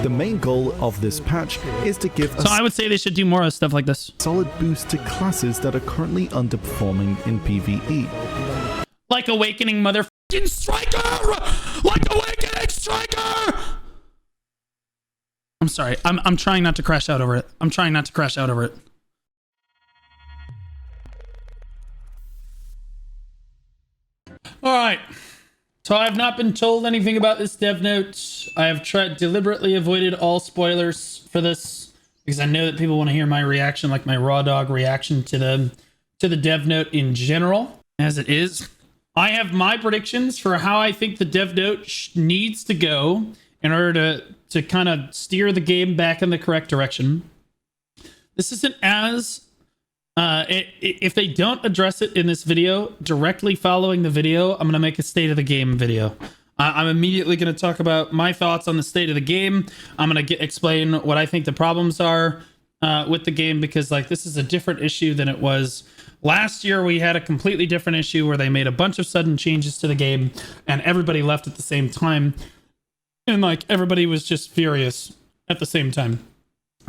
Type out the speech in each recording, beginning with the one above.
The main goal of this patch is to give So I would say they should do more of stuff like this. solid boost to classes that are currently underperforming in PvE. Like Awakening Motherfucking Striker! Like Awakening Striker! I'm sorry. I'm trying not to crash out over it. I'm trying not to crash out over it. Alright. So I have not been told anything about this dev note. I have deliberately avoided all spoilers for this because I know that people want to hear my reaction, like my raw dog reaction to the dev note in general, as it is. I have my predictions for how I think the dev note needs to go in order to kind of steer the game back in the correct direction. This isn't as... if they don't address it in this video, directly following the video, I'm going to make a state of the game video. I'm immediately going to talk about my thoughts on the state of the game. I'm going to explain what I think the problems are with the game, because like this is a different issue than it was last year. We had a completely different issue where they made a bunch of sudden changes to the game and everybody left at the same time. And like everybody was just furious at the same time.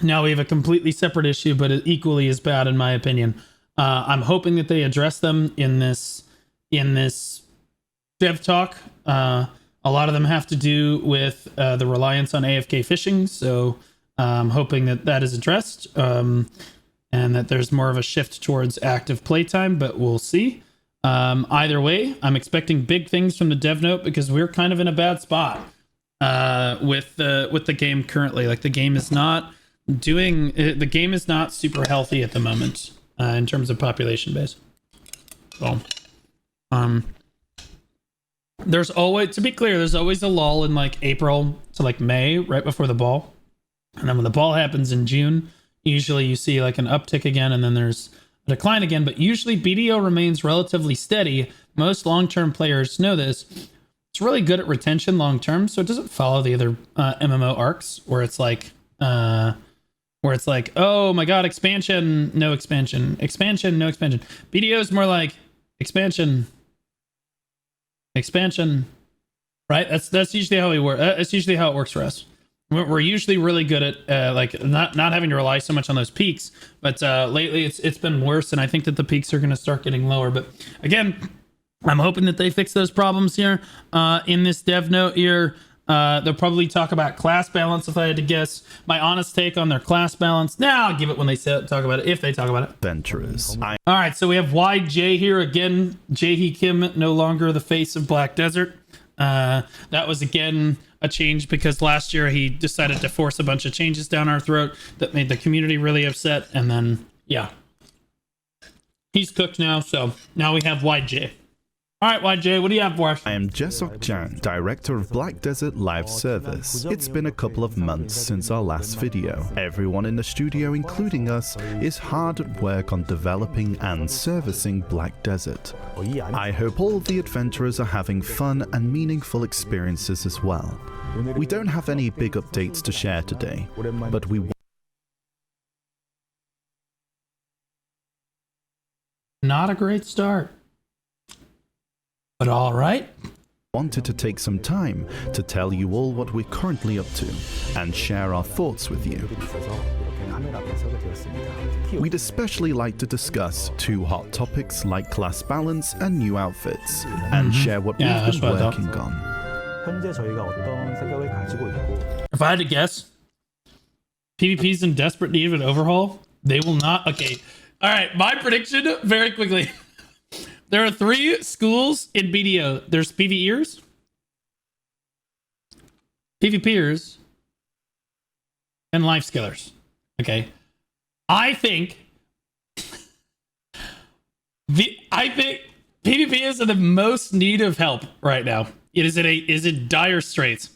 Now we have a completely separate issue, but equally as bad in my opinion. I'm hoping that they address them in this dev talk. A lot of them have to do with the reliance on AFK fishing, so I'm hoping that that is addressed and that there's more of a shift towards active playtime, but we'll see. Either way, I'm expecting big things from the dev note because we're kind of in a bad spot with the game currently. Like the game is not super healthy at the moment in terms of population base. So there's always, to be clear, there's always a lull in like April to like May, right before the ball, and then when the ball happens in June, usually you see like an uptick again, and then there's a decline again. But usually BDO remains relatively steady. Most long-term players know this. It's really good at retention long-term, so it doesn't follow the other MMO arcs where it's like oh my god, expansion, no expansion, expansion, no expansion. BDO is more like expansion, right? That's usually how we work. That's usually how it works for us. We're usually really good at like not having to rely so much on those peaks, but lately it's been worse, and I think that the peaks are going to start getting lower. But again, I'm hoping that they fix those problems here in this dev note here. They'll probably talk about class balance if I had to guess. My honest take on their class balance. Now I'll give it when they talk about it, if they talk about it. Adventurers. All right, so we have YJ here again. Jae-hee Kim, no longer the face of Black Desert. That was again a change because last year he decided to force a bunch of changes down our throat that made the community really upset. And then, yeah, he's cooked now. So now we have YJ. All right, YJ, what do you have for us? I am Jesok Jan, director of Black Desert Live Service. It's been a couple of months since our last video. Everyone in the studio, including us, is hard at work on developing and servicing Black Desert. I hope all the adventurers are having fun and meaningful experiences as well. We don't have any big updates to share today, but we Not a great start. But all right. wanted to take some time to tell you all what we're currently up to and share our thoughts with you. We'd especially like to discuss two hot topics like class balance and new outfits, and share what we've been working on. If I had to guess, PvP's in desperate need of an overhaul. They will not. Okay. All right. My prediction very quickly. There are 3 schools in BDO. There's PvEers, PvPers, and life skillers. Okay. I think PvP is in the most need of help right now. It is in dire straits.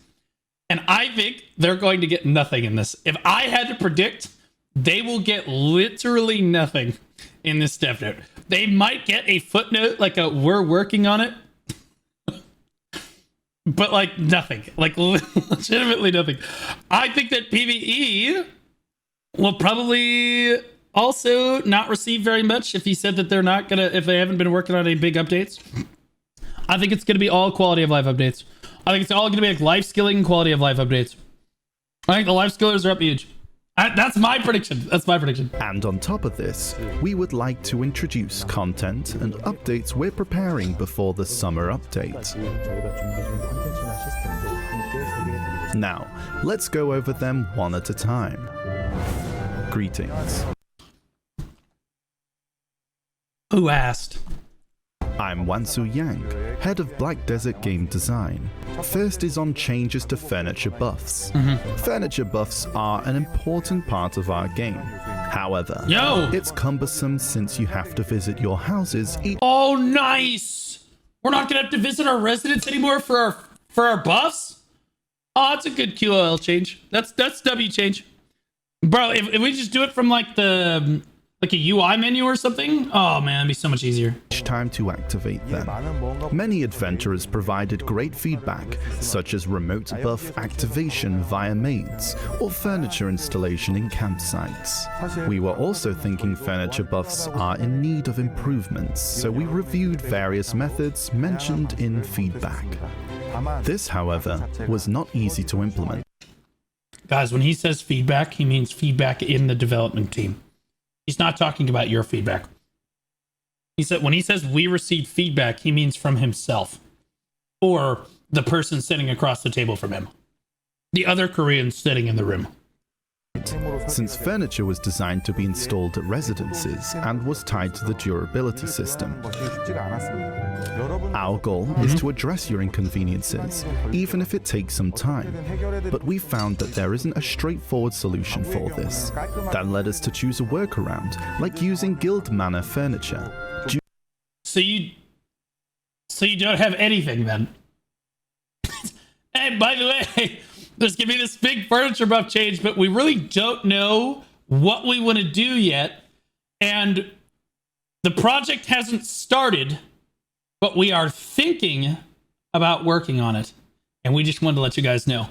And I think they're going to get nothing in this. If I had to predict, they will get literally nothing in this dev note. They might get a footnote, like a "we're working on it," but like nothing, like legitimately nothing. I think that PvE will probably also not receive very much if he said that they're not gonna, if they haven't been working on any big updates. I think it's gonna be all quality of life updates. I think it's all gonna be like life skilling, quality of life updates. I think the life skillers are up huge. That's my prediction. That's my prediction. And on top of this, we would like to introduce content and updates we're preparing before the summer update. Now, let's go over them one at a time. Greetings. Who asked? I'm Wansu Yang, head of Black Desert Game Design. First is on changes to furniture buffs. Furniture buffs are an important part of our game. However, it's cumbersome since you have to visit your houses each— Oh, nice! We're not gonna have to visit our residents anymore for our buffs? Oh, that's a good QOL change. That's W change. Bro, if we just do it from like a UI menu or something, oh man, it'd be so much easier. time to activate them. Many adventurers provided great feedback, such as remote buff activation via maids, or furniture installation in campsites. We were also thinking furniture buffs are in need of improvements, so we reviewed various methods mentioned in feedback. This, however, was not easy to implement. Guys, when he says feedback, he means feedback in the development team. He's not talking about your feedback. He said when he says we received feedback, he means from himself or the person sitting across the table from him. The other Korean sitting in the room. Since furniture was designed to be installed at residences and was tied to the durability system, our goal is to address your inconveniences, even if it takes some time. But we found that there isn't a straightforward solution for this. That led us to choose a workaround, like using guild manor furniture. So you don't have anything then? Hey, by the way, there's gonna be this big furniture buff change, but we really don't know what we want to do yet. And the project hasn't started, but we are thinking about working on it. And we just wanted to let you guys know.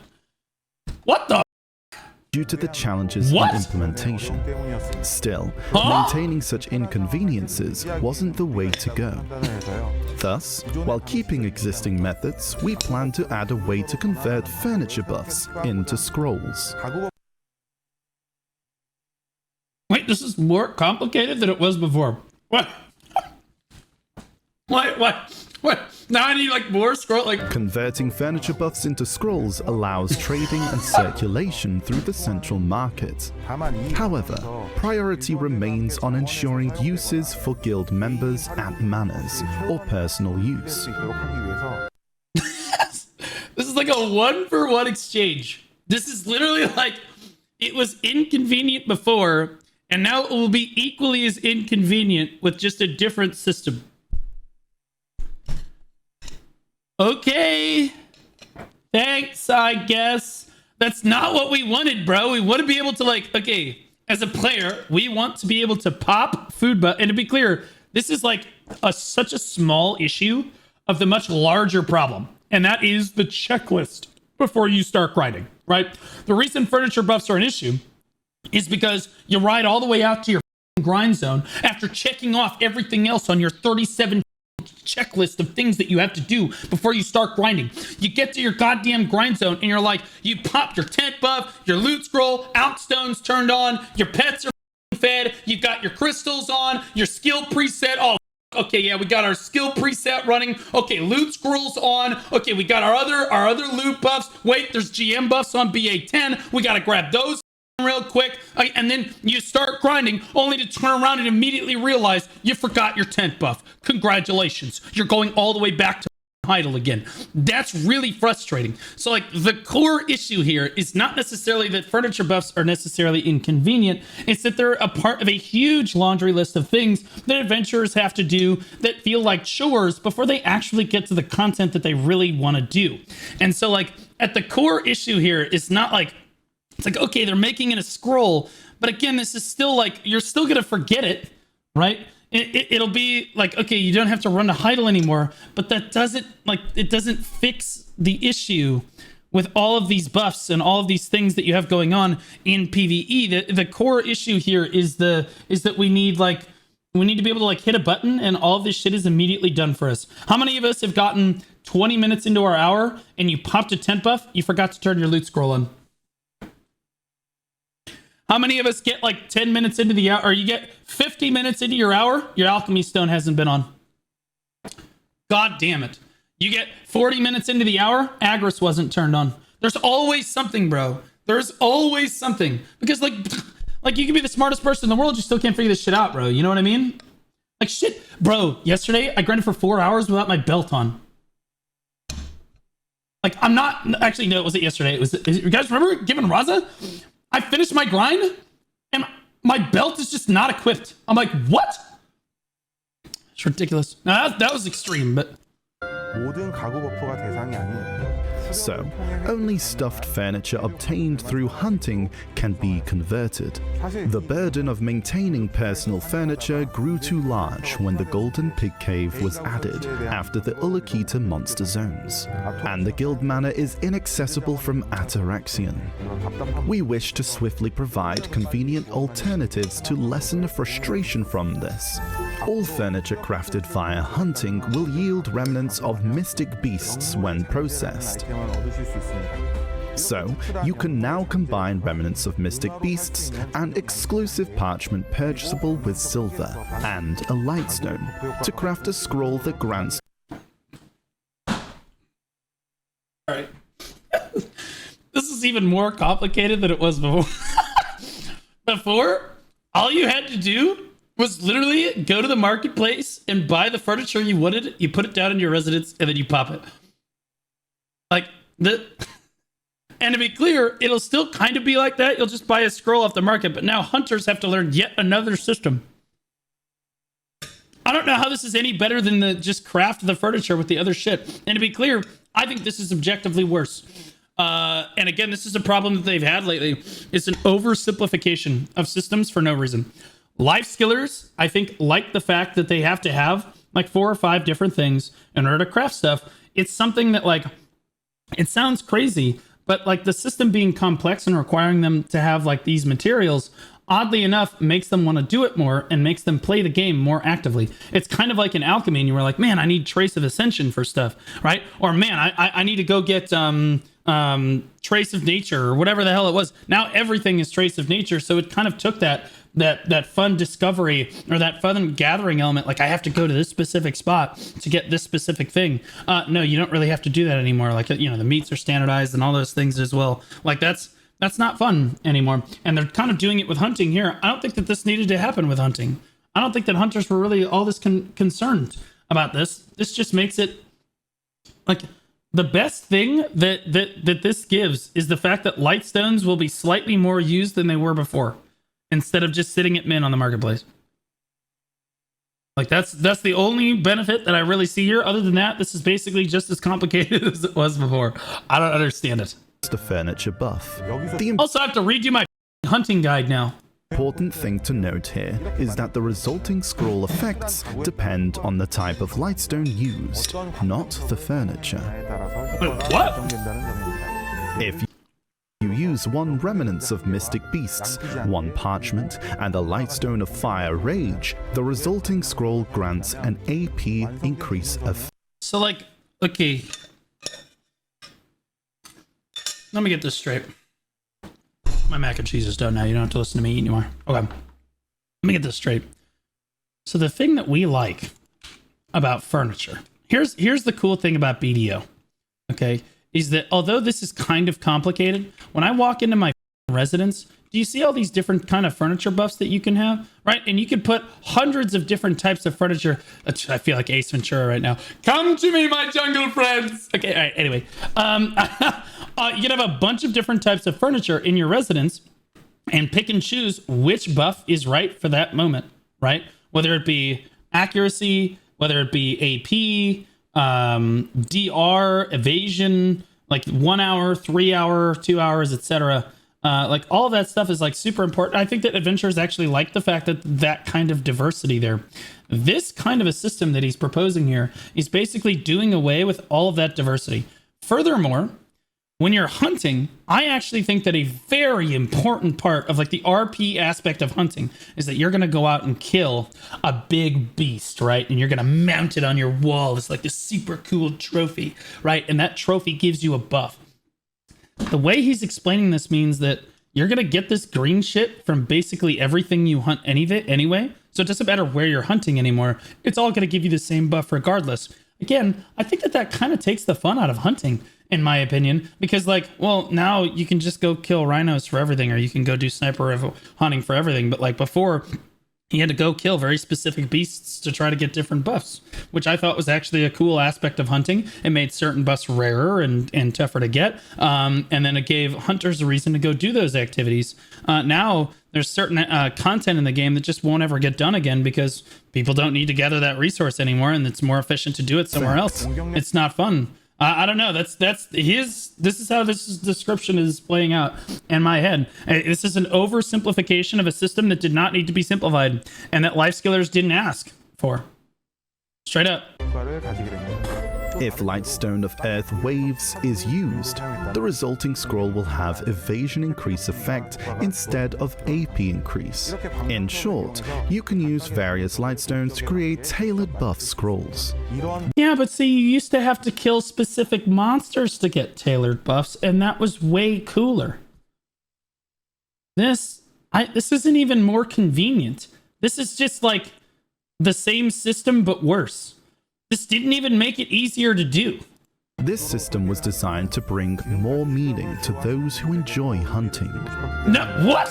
What the? Due to the challenges in implementation. Still, maintaining such inconveniences wasn't the way to go. Thus, while keeping existing methods, we plan to add a way to convert furniture buffs into scrolls. Wait, this is more complicated than it was before. What? What? Now I need like more scroll, like— Converting furniture buffs into scrolls allows trading and circulation through the central market. However, priority remains on ensuring uses for guild members at manors or personal use. This is like a 1-for-1 exchange. This is literally like, it was inconvenient before, and now it will be equally as inconvenient with just a different system. Okay. Thanks, I guess. That's not what we wanted, bro. We want to be able to, like, okay, as a player, we want to be able to pop food buff. And to be clear, this is like such a small issue of the much larger problem. And that is the checklist before you start grinding, right? The reason furniture buffs are an issue is because you ride all the way out to your grind zone after checking off everything else on your 37 checklist of things that you have to do before you start grinding. You get to your goddamn grind zone and you're like, you popped your tent buff, your loot scroll, outstones turned on, your pets are fed, you've got your crystals on, your skill preset. Oh, okay, yeah, we got our skill preset running. Okay, loot scrolls on. Okay, we got our other loot buffs. Wait, there's GM buffs on BA10. We gotta grab those real quick, and then you start grinding only to turn around and immediately realize you forgot your tent buff. Congratulations, you're going all the way back to Heidel again. That's really frustrating. So like the core issue here is not necessarily that furniture buffs are necessarily inconvenient, it's that they're a part of a huge laundry list of things that adventurers have to do that feel like chores before they actually get to the content that they really want to do. And so like at the core issue here is not like, it's like, okay, they're making it a scroll, but again, this is still like, you're still going to forget it, right? It'll be like, okay, you don't have to run to Heidel anymore, but that doesn't, like, it doesn't fix the issue with all of these buffs and all of these things that you have going on in PvE. The core issue here is that we need to be able to like hit a button and all of this shit is immediately done for us. How many of us have gotten 20 minutes into our hour and you popped a tent buff, you forgot to turn your loot scroll on? How many of us get like 10 minutes into the hour, or you get 50 minutes into your hour, your alchemy stone hasn't been on? God damn it. You get 40 minutes into the hour, Agris wasn't turned on. There's always something, bro. There's always something. Because like you can be the smartest person in the world, you still can't figure this shit out, bro. You know what I mean? Like shit, bro, yesterday I grinded for 4 hours without my belt on. Like I'm not, actually no, it wasn't yesterday. You guys remember giving Raza? I finished my grind and my belt is just not equipped. I'm like, what? It's ridiculous. Now that was extreme, but. So, only stuffed furniture obtained through hunting can be converted. The burden of maintaining personal furniture grew too large when the Golden Pig Cave was added after the Ulukita monster zones, and the guild manor is inaccessible from Atoraxxion. We wish to swiftly provide convenient alternatives to lessen the frustration from this. All furniture crafted via hunting will yield remnants of mystic beasts when processed. So, you can now combine remnants of mystic beasts and exclusive parchment purchasable with silver and a lightstone to craft a scroll that grants. Alright. This is even more complicated than it was before. Before, all you had to do was literally go to the marketplace and buy the furniture you wanted, you put it down in your residence, and then you pop it. Like, and to be clear, it'll still kind of be like that. You'll just buy a scroll off the market, but now hunters have to learn yet another system. I don't know how this is any better than the just craft the furniture with the other shit. And to be clear, I think this is objectively worse. And again, this is a problem that they've had lately. It's an oversimplification of systems for no reason. Life skillers, I think, like the fact that they have to have like 4 or 5 different things in order to craft stuff. It's something that like, it sounds crazy, but like the system being complex and requiring them to have like these materials, oddly enough, makes them want to do it more and makes them play the game more actively. It's kind of like in alchemy, and you were like, man, I need Trace of Ascension for stuff, right? Or man, I need to go get Trace of Nature or whatever the hell it was. Now everything is Trace of Nature, so it kind of took that fun discovery or that fun gathering element. Like I have to go to this specific spot to get this specific thing. No, you don't really have to do that anymore. Like, you know, the meats are standardized and all those things as well. Like that's not fun anymore. And they're kind of doing it with hunting here. I don't think that this needed to happen with hunting. I don't think that hunters were really all this concerned about this. This just makes it like the best thing that this gives is the fact that lightstones will be slightly more used than they were before, instead of just sitting at min on the marketplace. Like that's the only benefit that I really see here. Other than that, this is basically just as complicated as it was before. I don't understand it. The furniture buff. Also, I have to redo my hunting guide now. Important thing to note here is that the resulting scroll effects depend on the type of lightstone used, not the furniture. Wait, what? If you use 1 remnants of mystic beasts, 1 parchment, and a lightstone of fire rage, the resulting scroll grants an AP increase of. So like, okay. Let me get this straight. My mac and cheese is done now. You don't have to listen to me eat anymore. Okay. Let me get this straight. So the thing that we like about furniture, here's the cool thing about BDO, okay, is that although this is kind of complicated, when I walk into my residence, do you see all these different kind of furniture buffs that you can have, right? And you could put hundreds of different types of furniture. I feel like Ace Ventura right now. Come to me, my jungle friends. Okay, all right, anyway. You can have a bunch of different types of furniture in your residence and pick and choose which buff is right for that moment, right? Whether it be accuracy, whether it be AP, DR, evasion, like 1 hour, 3 hour, 2 hours, etc. Like all of that stuff is like super important. I think that adventurers actually like the fact that that kind of diversity there. This kind of a system that he's proposing here is basically doing away with all of that diversity. Furthermore, when you're hunting, I actually think that a very important part of like the RP aspect of hunting is that you're going to go out and kill a big beast, right? And you're going to mount it on your wall. It's like this super cool trophy, right? And that trophy gives you a buff. The way he's explaining this means that you're gonna get this green shit from basically everything you hunt anyway. So it doesn't matter where you're hunting anymore. It's all gonna give you the same buff regardless. Again, I think that kind of takes the fun out of hunting, in my opinion, because like, well, now you can just go kill rhinos for everything, or you can go do sniper hunting for everything. But like before, he had to go kill very specific beasts to try to get different buffs, which I thought was actually a cool aspect of hunting. It made certain buffs rarer and tougher to get. And then it gave hunters a reason to go do those activities. Now there's certain content in the game that just won't ever get done again because people don't need to gather that resource anymore, and it's more efficient to do it somewhere else. It's not fun. I don't know. This is how this description is playing out in my head. This is an oversimplification of a system that did not need to be simplified and that life skillers didn't ask for. Straight up. If Lightstone of Earth Waves is used, the resulting scroll will have evasion increase effect instead of AP increase. In short, you can use various Lightstones to create tailored buff scrolls. Yeah, but see, you used to have to kill specific monsters to get tailored buffs, and that was way cooler. This isn't even more convenient. This is just like the same system, but worse. This didn't even make it easier to do. This system was designed to bring more meaning to those who enjoy hunting. No, what?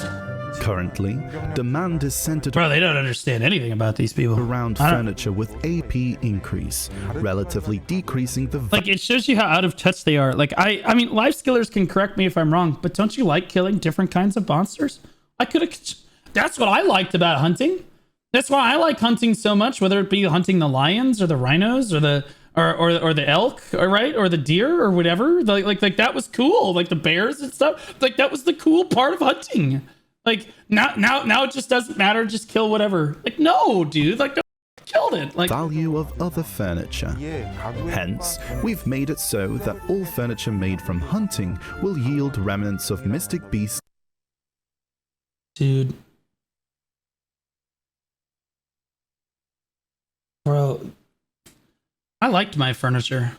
Currently, demand is centered Bro, they don't understand anything about these people. around furniture with AP increase, relatively decreasing the like, it shows you how out of touch they are. Like, I mean, life skillers can correct me if I'm wrong, but don't you like killing different kinds of monsters? That's what I liked about hunting. That's why I like hunting so much, whether it be hunting the lions or the rhinos or the elk, right, or the deer or whatever. Like that was cool. Like the bears and stuff. Like that was the cool part of hunting. Like now it just doesn't matter. Just kill whatever. Like no, dude. Like killed it. Like value of other furniture. Hence, we've made it so that all furniture made from hunting will yield remnants of mystic beasts. Dude. Bro, I liked my furniture.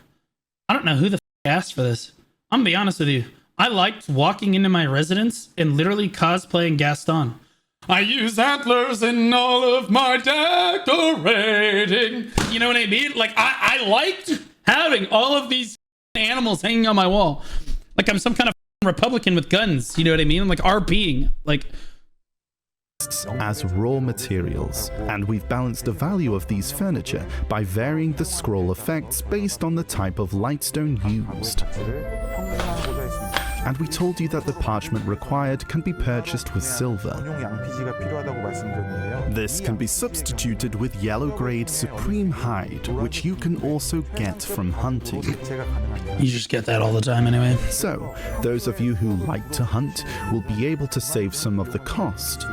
I don't know who the asked for this. I'm gonna be honest with you. I liked walking into my residence and literally cosplaying Gaston. I use antlers in all of my decorating. You know what I mean? Like, I liked having all of these animals hanging on my wall. Like I'm some kind of Republican with guns. You know what I mean? I'm like RPing. Like... as raw materials, and we've balanced the value of these furniture by varying the scroll effects based on the type of lightstone used. And we told you that the parchment required can be purchased with silver. This can be substituted with yellow grade supreme hide, which you can also get from hunting. You just get that all the time anyway. So, those of you who like to hunt will be able to save some of the cost.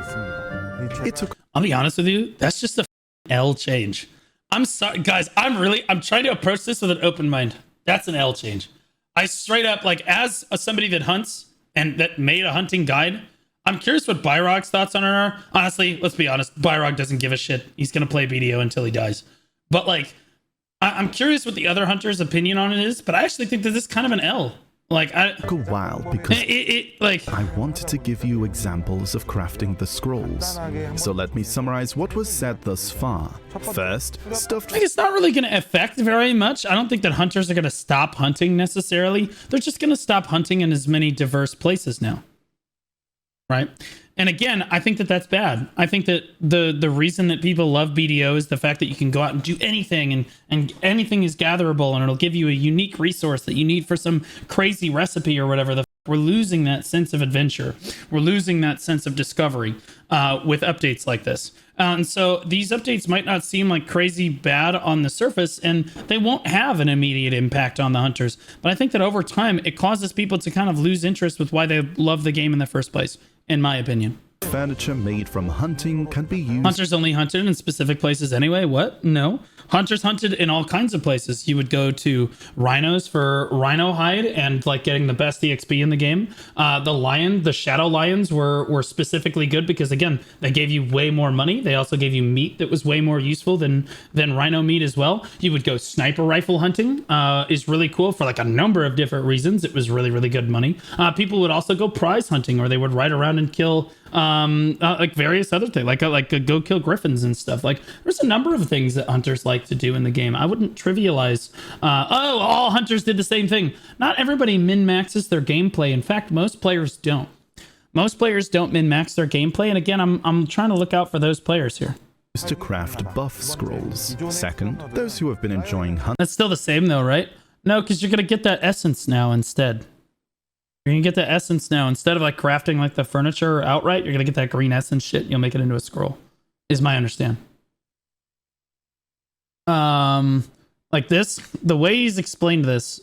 I'll be honest with you, that's just a L change. I'm sorry, guys, I'm trying to approach this with an open mind. That's an L change. I straight up, like, as somebody that hunts and that made a hunting guide, I'm curious what Byrog's thoughts on it are. Honestly, let's be honest, Byrog doesn't give a shit. He's going to play BDO until he dies. But, like, I'm curious what the other hunter's opinion on it is, but I actually think that this is kind of an L. Like, took a while because like I wanted to give you examples of crafting the scrolls. So let me summarize what was said thus far. First, stuffed... like, it's not really going to affect very much. I don't think that hunters are going to stop hunting necessarily. They're just going to stop hunting in as many diverse places now. Right? And again, I think that that's bad. I think that the reason that people love BDO is the fact that you can go out and do anything, and anything is gatherable, and it'll give you a unique resource that you need for some crazy recipe or whatever. We're losing that sense of adventure. We're losing that sense of discovery with updates like this. And so these updates might not seem like crazy bad on the surface, and they won't have an immediate impact on the hunters. But I think that over time, it causes people to kind of lose interest with why they love the game in the first place, in my opinion. Furniture made from hunting can be used. Hunters only hunted in specific places anyway. What? No. Hunters hunted in all kinds of places. You would go to rhinos for rhino hide and like getting the best EXP in the game. The shadow lions were specifically good because again, they gave you way more money. They also gave you meat that was way more useful than rhino meat as well. You would go sniper rifle hunting, is really cool for like a number of different reasons. It was really, really good money. People would also go prize hunting, or they would ride around and kill like various other things, like go kill griffins and stuff. Like there's a number of things that hunters like to do in the game. I wouldn't trivialize all hunters did the same thing. Not everybody min-maxes their gameplay. In fact, most players don't. Most players don't min-max their gameplay, and again, I'm trying to look out for those players here. To craft buff scrolls. Second, those who have been enjoying hunting. That's still the same though, right? No, because you're gonna get that essence now instead. You're gonna get the essence now instead of like crafting like the furniture outright. You're gonna get that green essence shit. You'll make it into a scroll, is my understand. Like this, the way he's explained this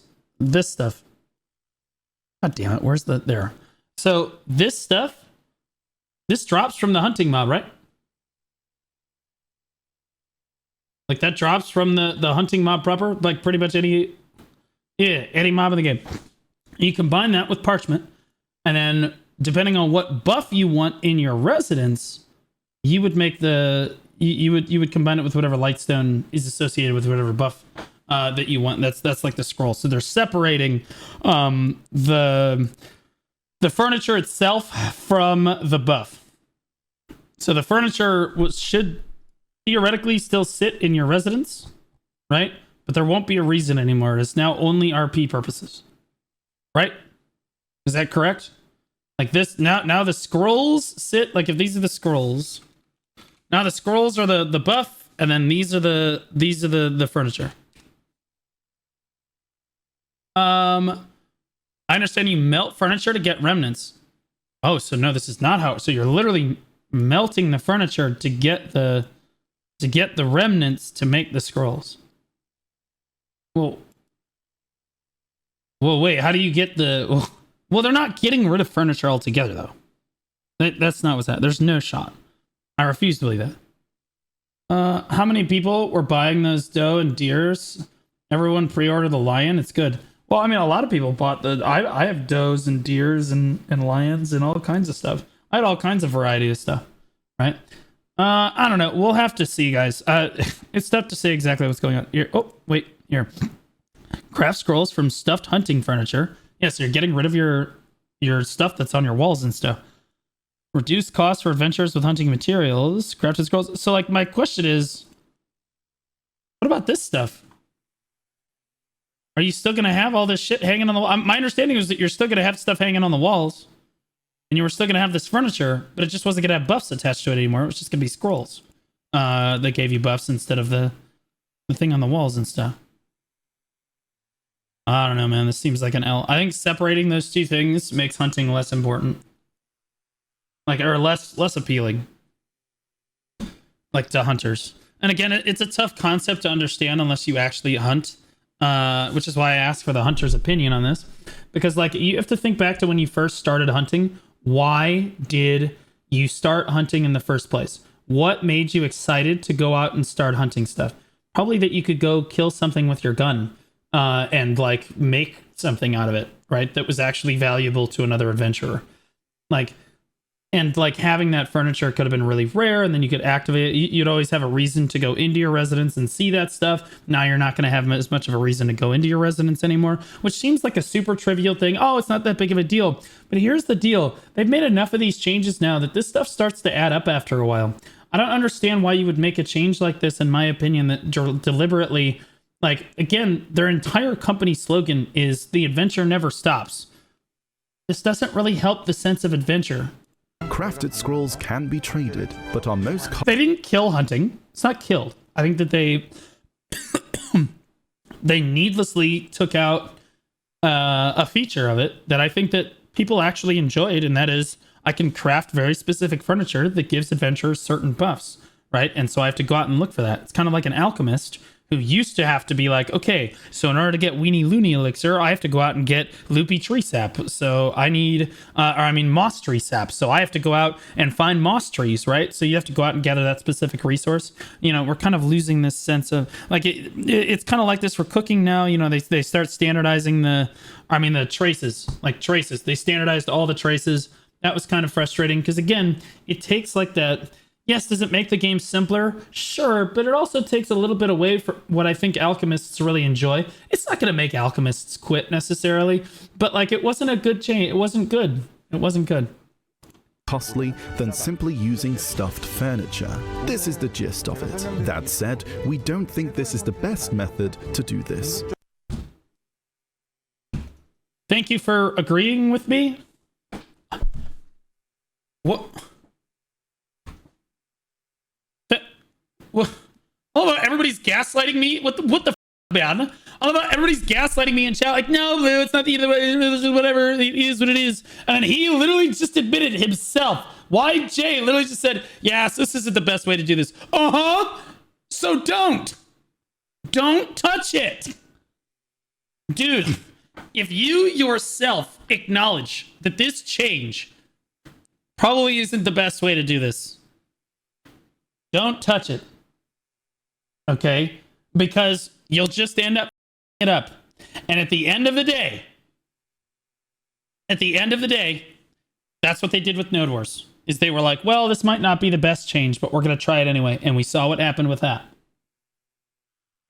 stuff. God damn it, where's the there? So this stuff, this drops from the hunting mob, right? Like that drops from the hunting mob proper, like pretty much any mob in the game. You combine that with parchment, and then depending on what buff you want in your residence, you would make you would combine it with whatever lightstone is associated with whatever buff that you want. That's like the scroll. So they're separating the furniture itself from the buff. So the furniture should theoretically still sit in your residence, right? But there won't be a reason anymore. It's now only RP purposes. Right? Is that correct? Like this now the scrolls sit like if these are the scrolls. Now the scrolls are the buff, and then these are the furniture. I understand you melt furniture to get remnants. Oh, so no, this is not how. So you're literally melting the furniture to get the remnants to make the scrolls. Well, wait, how do you get the... Well, they're not getting rid of furniture altogether, though. That's not what's that. There's no shot. I refuse to believe that. How many people were buying those doe and deers? Everyone pre-ordered the lion? It's good. Well, I mean, a lot of people bought the... I have does and deers and lions and all kinds of stuff. I had all kinds of variety of stuff, right? I don't know. We'll have to see, guys. It's tough to say exactly what's going on here. Oh, wait, here. Craft scrolls from stuffed hunting furniture. Yes, you're getting rid of your stuff that's on your walls and stuff. Reduce costs for adventures with hunting materials. Crafted scrolls. So, like, my question is, what about this stuff? Are you still going to have all this shit hanging on the wall? My understanding is that you're still going to have stuff hanging on the walls. And you were still going to have this furniture, but it just wasn't going to have buffs attached to it anymore. It was just going to be scrolls that gave you buffs instead of the thing on the walls and stuff. I don't know, man. This seems like an L. I think separating those two things makes hunting less important. Like, or less appealing. Like, to hunters. And again, it's a tough concept to understand unless you actually hunt. Which is why I asked for the hunter's opinion on this. Because, like, you have to think back to when you first started hunting. Why did you start hunting in the first place? What made you excited to go out and start hunting stuff? Probably that you could go kill something with your gun. And like make something out of it, right? That was actually valuable to another adventurer. Like, and like having that furniture could have been really rare, and then you could activate it. You'd always have a reason to go into your residence and see that stuff. Now you're not going to have as much of a reason to go into your residence anymore, which seems like a super trivial thing. Oh, it's not that big of a deal. But here's the deal. They've made enough of these changes now that this stuff starts to add up after a while. I don't understand why you would make a change like this, in my opinion, that deliberately... Like, again, their entire company slogan is the adventure never stops. This doesn't really help the sense of adventure. Crafted scrolls can be traded, but on most... They didn't kill hunting. It's not killed. I think that they... they needlessly took out a feature of it that I think that people actually enjoyed, and that is I can craft very specific furniture that gives adventurers certain buffs, right? And so I have to go out and look for that. It's kind of like an alchemist who used to have to be like, okay, so in order to get Weenie Looney Elixir, I have to go out and get Loopy Tree Sap. So I need, Moss Tree Sap. So I have to go out and find moss trees, right? So you have to go out and gather that specific resource. You know, we're kind of losing this sense of, like, it's kind of like this for cooking now. You know, they start standardizing the traces, like traces. They standardized all the traces. That was kind of frustrating because, again, it takes like that. Yes, does it make the game simpler? Sure, but it also takes a little bit away from what I think alchemists really enjoy. It's not going to make alchemists quit necessarily, but like it wasn't a good change. It wasn't good. It wasn't good. Costly than simply using stuffed furniture. This is the gist of it. That said, we don't think this is the best method to do this. Thank you for agreeing with me. What? What? All about everybody's gaslighting me. What the man? All about everybody's gaslighting me in chat. Like, no, Blue, it's not either way. Whatever. It is what it is. And he literally just admitted himself. YJ literally just said, yes, this isn't the best way to do this. So don't touch it. Dude, if you yourself acknowledge that this change probably isn't the best way to do this, don't touch it. Okay? Because you'll just end up it up. And at the end of the day, that's what they did with Node Wars. Is they were like, well, this might not be the best change, but we're going to try it anyway. And we saw what happened with that.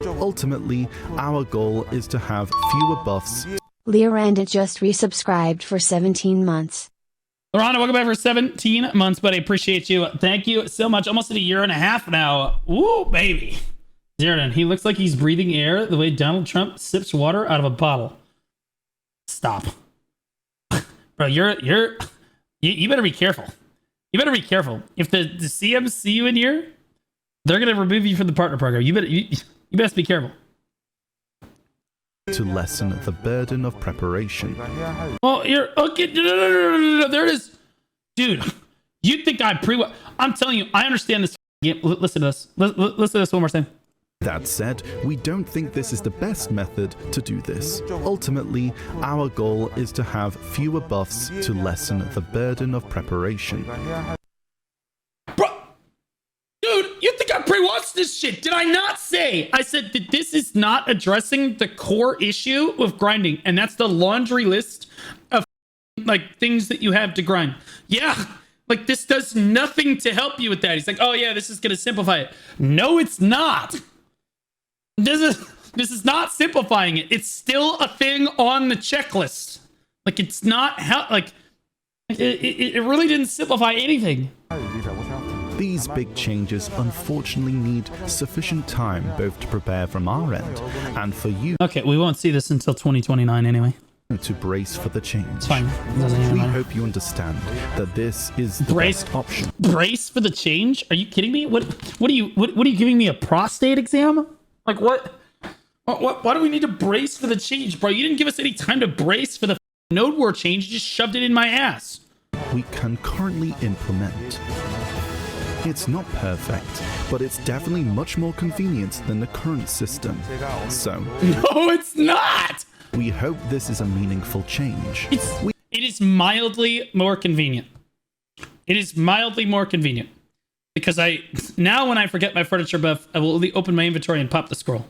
Ultimately, our goal is to have fewer buffs. Leoranda just resubscribed for 17 months. Lorana, welcome back for 17 months, buddy. Appreciate you. Thank you so much. Almost at a year and a half now. Woo, baby. Zeradan, he looks like he's breathing air the way Donald Trump sips water out of a bottle. Stop. Bro, you better be careful. You better be careful. If the CMs see you in here, they're going to remove you from the partner program. You best be careful. To lessen the burden of preparation. Well, you're okay. No. There it is. Dude, you think I'm telling you, I understand this game. Listen to this. Listen to this one more time. That said, we don't think this is the best method to do this. Ultimately, our goal is to have fewer buffs to lessen the burden of preparation. Bro, dude, you think I pre-watched this shit? Did I not say? I said that this is not addressing the core issue with grinding, and that's the laundry list of like things that you have to grind. Yeah, like this does nothing to help you with that. He's like, oh yeah, this is gonna simplify it. No, it's not. This is not simplifying it. It's still a thing on the checklist. Like it's not it really didn't simplify anything. These big changes unfortunately need sufficient time both to prepare from our end and for you. Okay, we won't see this until 2029 anyway. To brace for the change. It's fine. We hope you understand that this is the best option. Brace for the change? Are you kidding me? What are you giving me, a prostate exam? Like what? Why do we need to brace for the change, bro? You didn't give us any time to brace for the Node War change. You just shoved it in my ass. We can currently implement. It's not perfect, but it's definitely much more convenient than the current system. So, no, it's not. We hope this is a meaningful change. It is mildly more convenient. It is mildly more convenient. Because now when I forget my furniture buff, I will open my inventory and pop the scroll.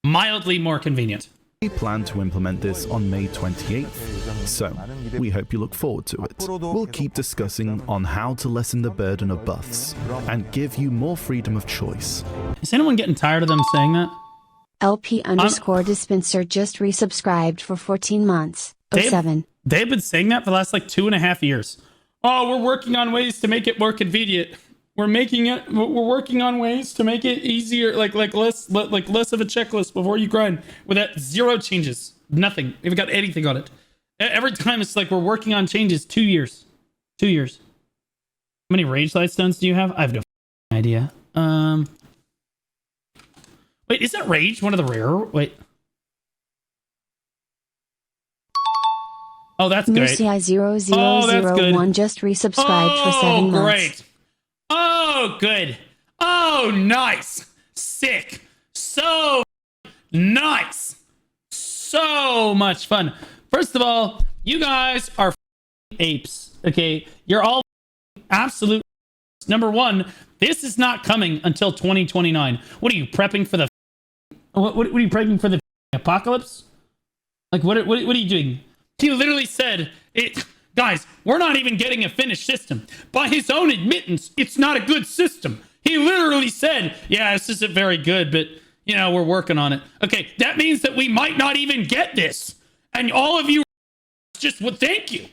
Mildly more convenient. We plan to implement this on May 28th, so we hope you look forward to it. We'll keep discussing on how to lessen the burden of buffs and give you more freedom of choice. Is anyone getting tired of them saying that? LP_dispenser just resubscribed for 14 months. 07. They've been saying that for the last like 2.5 years. Oh, we're working on ways to make it more convenient. We're working on ways to make it easier, like less of a checklist before you grind. With that, 0 changes, nothing. We haven't got anything on it. Every time it's like we're working on changes. 2 years. How many Rage Light Stones do you have? I have no idea. Wait, is that Rage one of the rarer? Wait. Oh, that's great. MUCI0001 just resubscribed for 7 months. Great. Oh, good. Oh, nice. Sick. So Nice. So much fun. First of all, you guys are apes. Okay, you're all absolute. Number one, this is not coming until 2029. What are you prepping for the? What are you prepping for the apocalypse? Like what are you doing? He literally said it. Guys, we're not even getting a finished system. By his own admittance, it's not a good system. He literally said, yeah, this isn't very good, but, you know, we're working on it. Okay, that means that we might not even get this. And all of you just would thank you.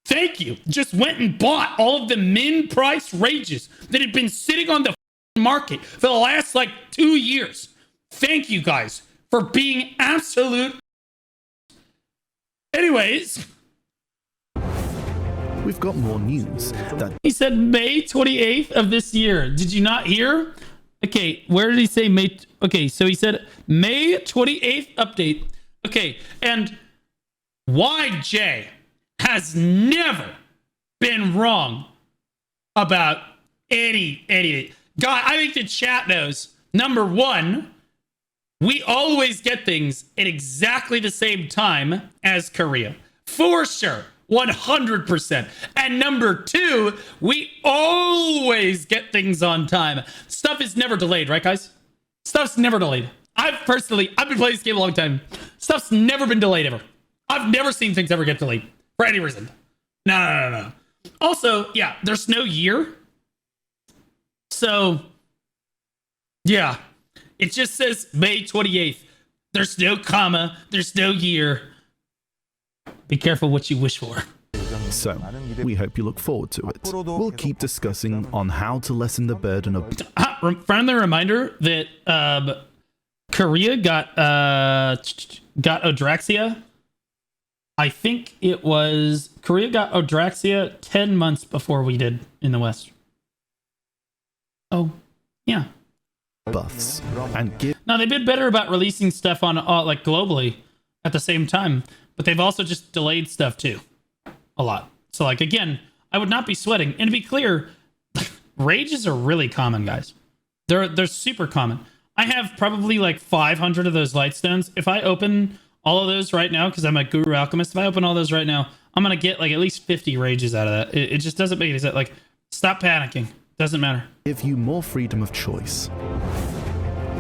Thank you. Just went and bought all of the min price rages that had been sitting on the market for the last, 2 years. Thank you, guys, for being absolute. Anyways... We've got more news that he said May 28th of this year. Did you not hear? Okay, where did he say May? Okay, so he said May 28th update. Okay, and YJ has never been wrong about anything. God, I think the chat knows. Number one, we always get things at exactly the same time as Korea. For sure. 100%. And number two, we always get things on time. Stuff is never delayed, right, guys? Stuff's never delayed. I've been playing this game a long time. Stuff's never been delayed ever. I've never seen things ever get delayed for any reason. No. Also, yeah, there's no year. So, yeah, it just says May 28th. There's no comma. There's no year. Be careful what you wish for. So, we hope you look forward to it. We'll keep discussing on how to lessen the burden of... Friendly reminder that Korea got Atoraxxion. I think it was... Korea got Atoraxxion 10 months before we did in the West. Oh, yeah. Buffs. And give... Now, they've been better about releasing stuff on, globally at the same time. But they've also just delayed stuff too. A lot. So again, I would not be sweating. And to be clear, rages are really common, guys. They're super common. I have probably 500 of those lightstones. If I open all of those right now, because I'm a guru alchemist, if I open all those right now, I'm going to get at least 50 rages out of that. It just doesn't make any sense. Stop panicking. Doesn't matter. Give you more freedom of choice.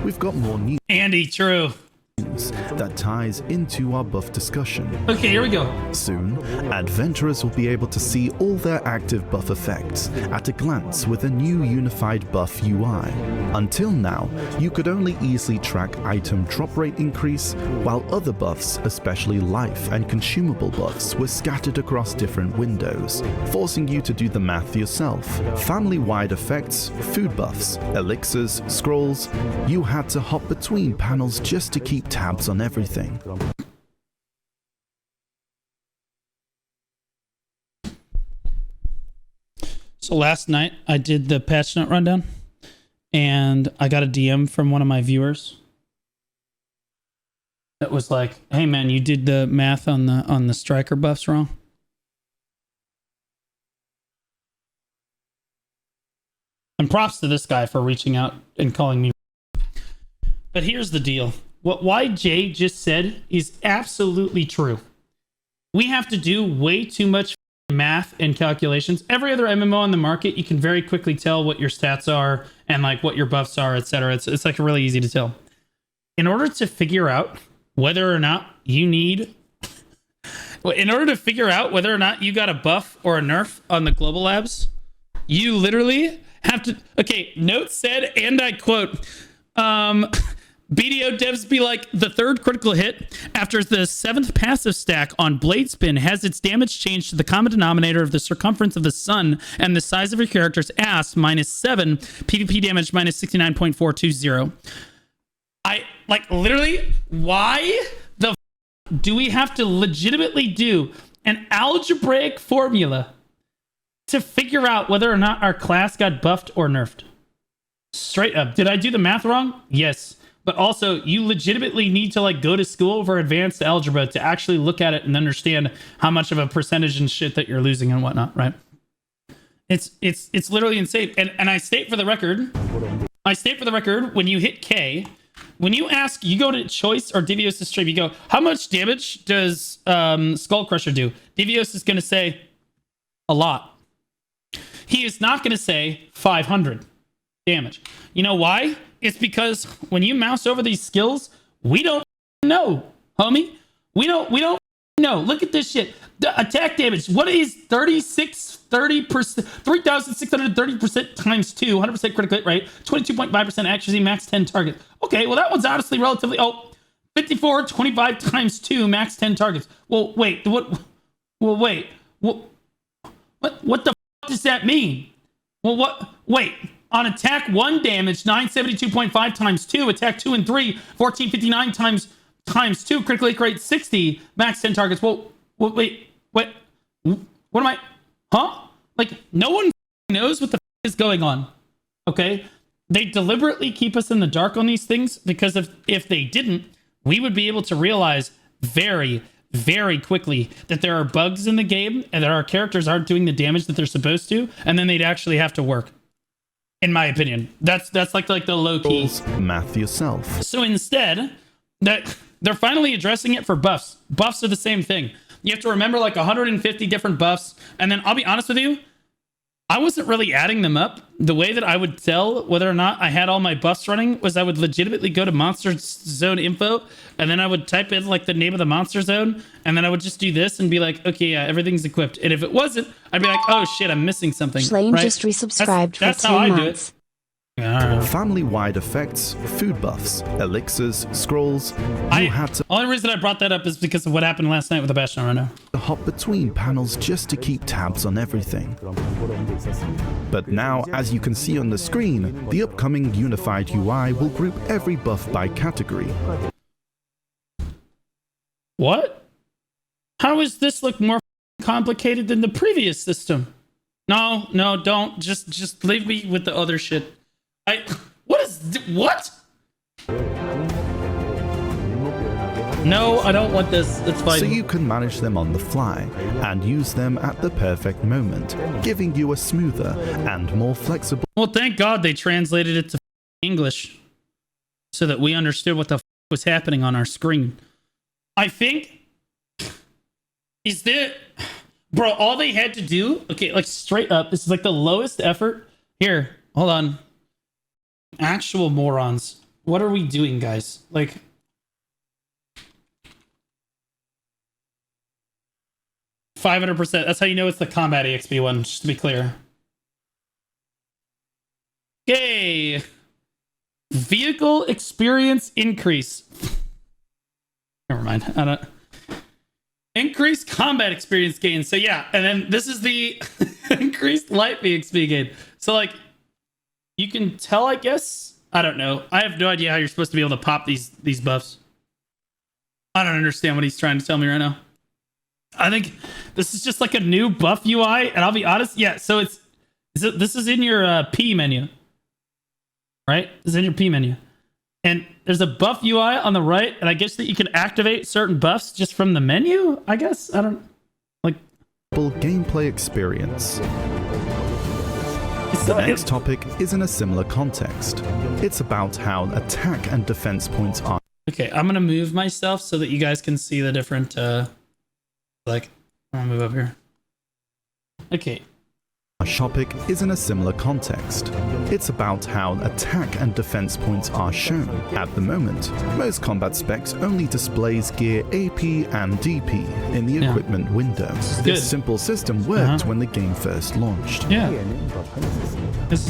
We've got more news. Andy, true. That ties into our buff discussion. Okay, here we go. Soon, adventurers will be able to see all their active buff effects at a glance with a new unified buff UI. Until now, you could only easily track item drop rate increase, while other buffs, especially life and consumable buffs, were scattered across different windows, forcing you to do the math yourself. Family-wide effects, food buffs, elixirs, scrolls, you had to hop between panels just to keep tabs on everything. So last night I did the patch note rundown and I got a DM from one of my viewers that was like, hey man, you did the math on the striker buffs wrong. And props to this guy for reaching out and calling me. But here's the deal. What YJ just said is absolutely true. We have to do way too much math and calculations. Every other MMO on the market, you can very quickly tell what your stats are and what your buffs are, etc. It's really easy to tell. In order to figure out whether or not you need... in order to figure out whether or not you got a buff or a nerf on the global labs, you literally have to... Okay, note said, and I quote... BDO devs be like, the third critical hit after the 7th passive stack on Blade Spin has its damage changed to the common denominator of the circumference of the sun and the size of your character's ass -7, PvP damage -69.420. Literally, why the do we have to legitimately do an algebraic formula to figure out whether or not our class got buffed or nerfed? Straight up. Did I do the math wrong? Yes. But also, you legitimately need to go to school for advanced algebra to actually look at it and understand how much of a percentage and shit that you're losing and whatnot, right? It's literally insane. And I state for the record, when you hit K, when you ask, you go to Choice or Divios' stream, you go, how much damage does Skull Crusher do? Divios is going to say a lot. He is not going to say 500 damage. You know why? It's because when you mouse over these skills, we don't know, homie. We don't know. Look at this shit. The attack damage. What is 30%, 3,630% times 2, 100% critical hit rate, 22.5% accuracy, max 10 targets. Okay, well, that one's honestly relatively... Oh, 54, 25 times 2, max 10 targets. Well, wait. What? Well, wait. What the f does that mean? Well, what? Wait. On attack 1 damage, 972.5 times 2, attack 2 and 3, 1459 times 2, critical hit rate 60, max 10 targets. Well, wait. What am I? Huh? Like, no one knows what the is going on. Okay? They deliberately keep us in the dark on these things because if they didn't, we would be able to realize very, very quickly that there are bugs in the game and that our characters aren't doing the damage that they're supposed to, and then they'd actually have to work. In my opinion, that's like the low key math yourself. So instead, that they're finally addressing it for buffs. Buffs are the same thing. You have to remember like 150 different buffs, and then I'll be honest with you, I wasn't really adding them up. The way that I would tell whether or not I had all my buffs running was I would legitimately go to Monster Zone info, and then I would type in like the name of the Monster Zone, and then I would just do this and be like, okay, yeah, everything's equipped. And if it wasn't, I'd be like, oh shit, I'm missing something. Shlain right? just resubscribed that's for how 2 I do months. it. Family-wide effects, food buffs, elixirs, scrolls. You had to Only reason I brought that up is because of what happened last night with the Bastion Runner. hop between panels just to keep tabs on everything. But now, as you can see on the screen, the upcoming unified UI will group every buff by category. What? How does this look more complicated than the previous system? No, don't. Just leave me with the other shit. What? No, I don't want this. It's fine. So you can manage them on the fly and use them at the perfect moment, giving you a smoother and more flexible. Well, thank God they translated it to English so that we understood what the was happening on our screen. I think is there, bro, all they had to do, okay, like straight up, this is like the lowest effort. Here, hold on. Actual morons. What are we doing, guys? Like, $500%. That's how you know it's the combat EXP one, just to be clear. Yay! Vehicle experience increase. Never mind. I don't. Increased combat experience gain. So yeah, and then this is the increased light EXP gain. So like, you can tell, I guess. I don't know. I have no idea how you're supposed to be able to pop these buffs. I don't understand what he's trying to tell me right now. I think this is just like a new buff UI, and I'll be honest. Yeah, so this is in your P menu, right? This is in your P menu, and there's a buff UI on the right, and I guess that you can activate certain buffs just from the menu. I guess I don't like gameplay experience. The next topic is in a similar context. It's about how attack and defense points are. Okay, I'm gonna move myself so that you guys can see the different. Like, I'm gonna move up here. Okay. Our topic is in a similar context. It's about how attack and defense points are shown. At the moment, most combat specs only displays gear AP and DP in the equipment window. This simple system worked when the game first launched. Yeah.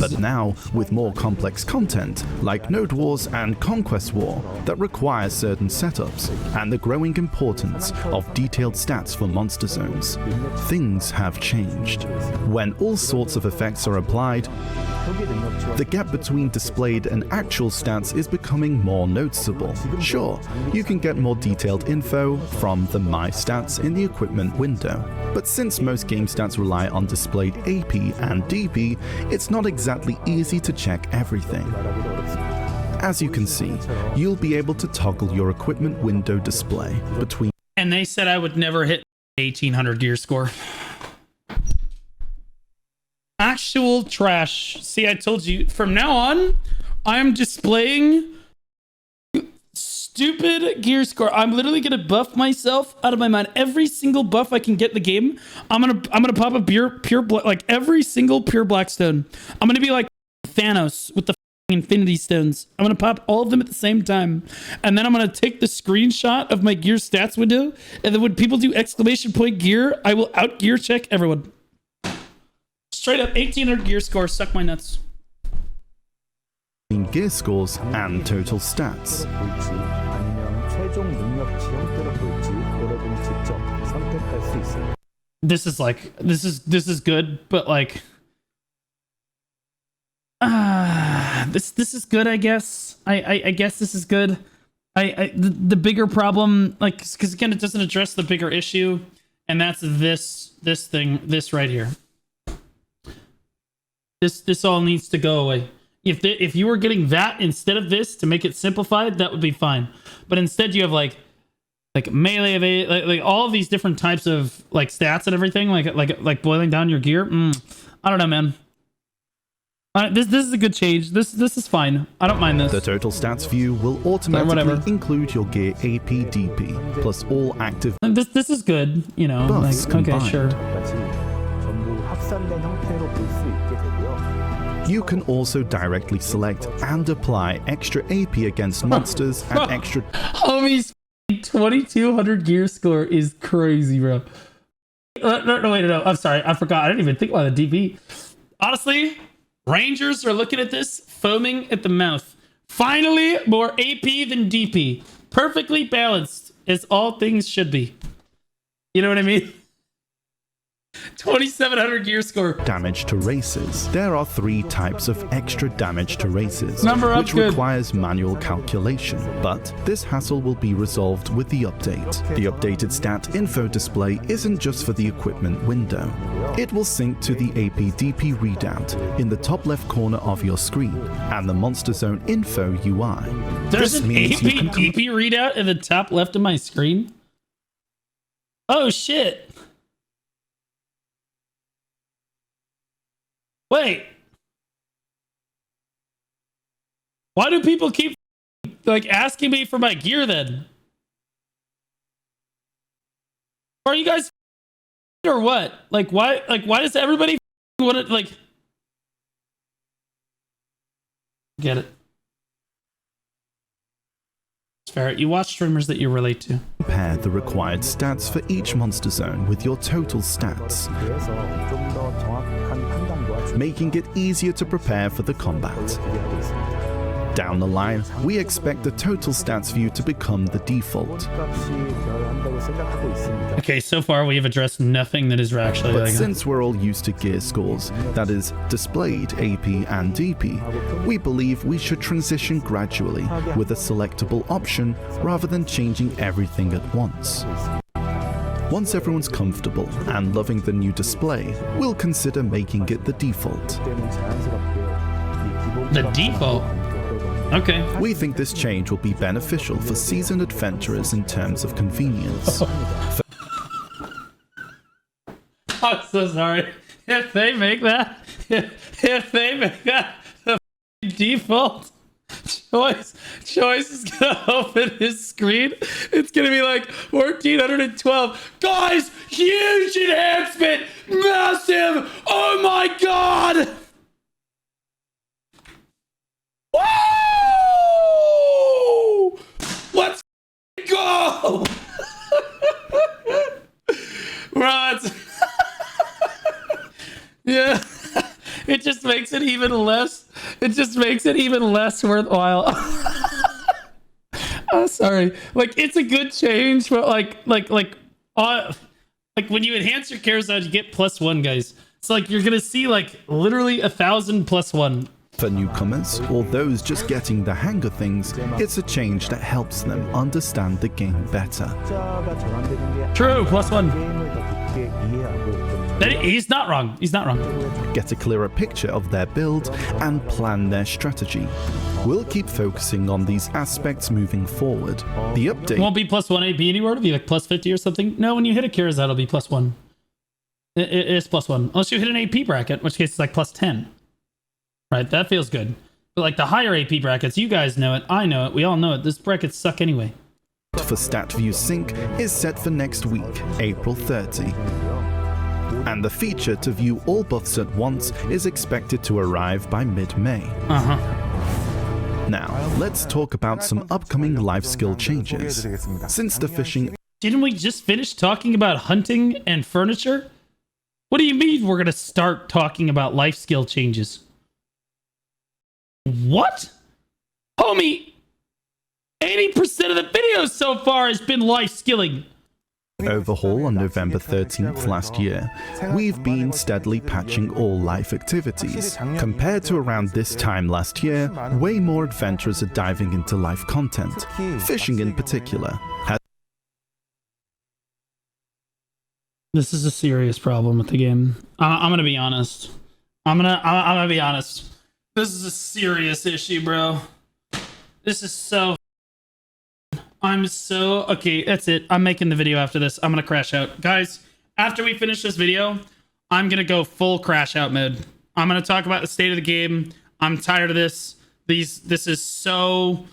But now, with more complex content, like Node Wars and Conquest War, that require certain setups, and the growing importance of detailed stats for monster zones, things have changed. When all sorts of effects are applied, the gap between displayed and actual stats is becoming more noticeable. Sure, you can get more detailed info from the My Stats in the equipment window, but since most game stats rely on displayed AP and DP, it's not exactly easy to check everything. As you can see, you'll be able to toggle your equipment window display between. And they said I would never hit 1800 gear score. Actual trash. See, I told you, from now on, I'm displaying stupid gear score. I'm literally gonna buff myself out of my mind. Every single buff I can get in the game, I'm gonna pop a pure black, like every single pure black stone. I'm gonna be like Thanos with the infinity stones. I'm gonna pop all of them at the same time, and then I'm gonna take the screenshot of my gear stats window, and then when people do exclamation point gear, I will out gear check everyone. Straight up 1800 gear score. Suck my nuts. Gear scores and total stats. This is like this is good, but like this is good, I guess. I guess this is good. The bigger problem, like, because again, it doesn't address the bigger issue, and that's this right here. This all needs to go away. If you were getting that instead of this to make it simplified, that would be fine. But instead, you have like melee, like all of these different types of like stats and everything, like boiling down your gear. I don't know, man. This is a good change. This is fine. I don't mind this. The total stats view will automatically include your gear AP DP plus all active. This is good, you know. Buffs like, okay, sure. You can also directly select and apply extra AP against monsters and extra. Homie's 2200 gear score is crazy, bro. No, wait, no. I'm sorry. I forgot. I didn't even think about the DP. Honestly, Rangers are looking at this, foaming at the mouth. Finally, more AP than DP. Perfectly balanced, as all things should be. You know what I mean? 2700 gear score. Damage to races. There are 3 types of extra damage to races, which good. requires manual calculation, but this hassle will be resolved with the update. The updated stat info display isn't just for the equipment window. It will sync to the AP-DP readout in the top left corner of your screen and the Monster Zone info UI. There's an AP-DP readout in the top left of my screen? Oh shit. Wait. Why do people keep like asking me for my gear then? Are you guys or what? Like why does everybody want to like get it? It's fair. You watch streamers that you relate to. Compare the required stats for each monster zone with your total stats, making it easier to prepare for the combat. Down the line, we expect the total stats view to become the default. Okay, so far we have addressed nothing that is actually But like since we're all used to gear scores, that is, displayed AP and DP, we believe we should transition gradually with a selectable option rather than changing everything at once. Once everyone's comfortable and loving the new display, we'll consider making it the default. the default. Okay. We think this change will be beneficial for seasoned adventurers in terms of convenience. I'm so sorry. If they make that, if they make that the default, Choice is gonna open his screen. It's gonna be like 1412. Guys, huge enhancement, massive. Oh my god. Whoa! Let's go. Right. Yeah. It just makes it even less. It just makes it even less worthwhile. Oh, sorry. Like, it's a good change, but like when you enhance your carousel, you get +1, guys. It's like you're gonna see like literally 1,000 +1. For newcomers or those just getting the hang of things, it's a change that helps them understand the game better. True, +1. He's not wrong. He's not wrong. Get a clearer picture of their build and plan their strategy. We'll keep focusing on these aspects moving forward. The update It won't be +1 AP anymore. It'll be like +50 or something. No, when you hit a carousel, it'll be +1. It's +1. Unless you hit an AP bracket, in which case it's like +10. Right, that feels good. But like the higher AP brackets, you guys know it, I know it, we all know it. This brackets suck anyway. For StatView Sync is set for next week, April 30. And the feature to view all buffs at once is expected to arrive by mid-May. Now, let's talk about some upcoming life skill changes. Since the fishing... Didn't we just finish talking about hunting and furniture? What do you mean we're gonna start talking about life skill changes? What? Homie, 80% of the video so far has been life skilling. Overhaul on November 13th last year, we've been steadily patching all life activities. Compared to around this time last year, way more adventurers are diving into life content. Fishing in particular. This is a serious problem with the game. I'm gonna be honest. I'm gonna be honest. This is a serious issue, bro. This is so... Okay, that's it. I'm making the video after this. I'm gonna crash out. Guys, after we finish this video, I'm gonna go full crash out mode. I'm gonna talk about the state of the game. I'm tired of this. This is so...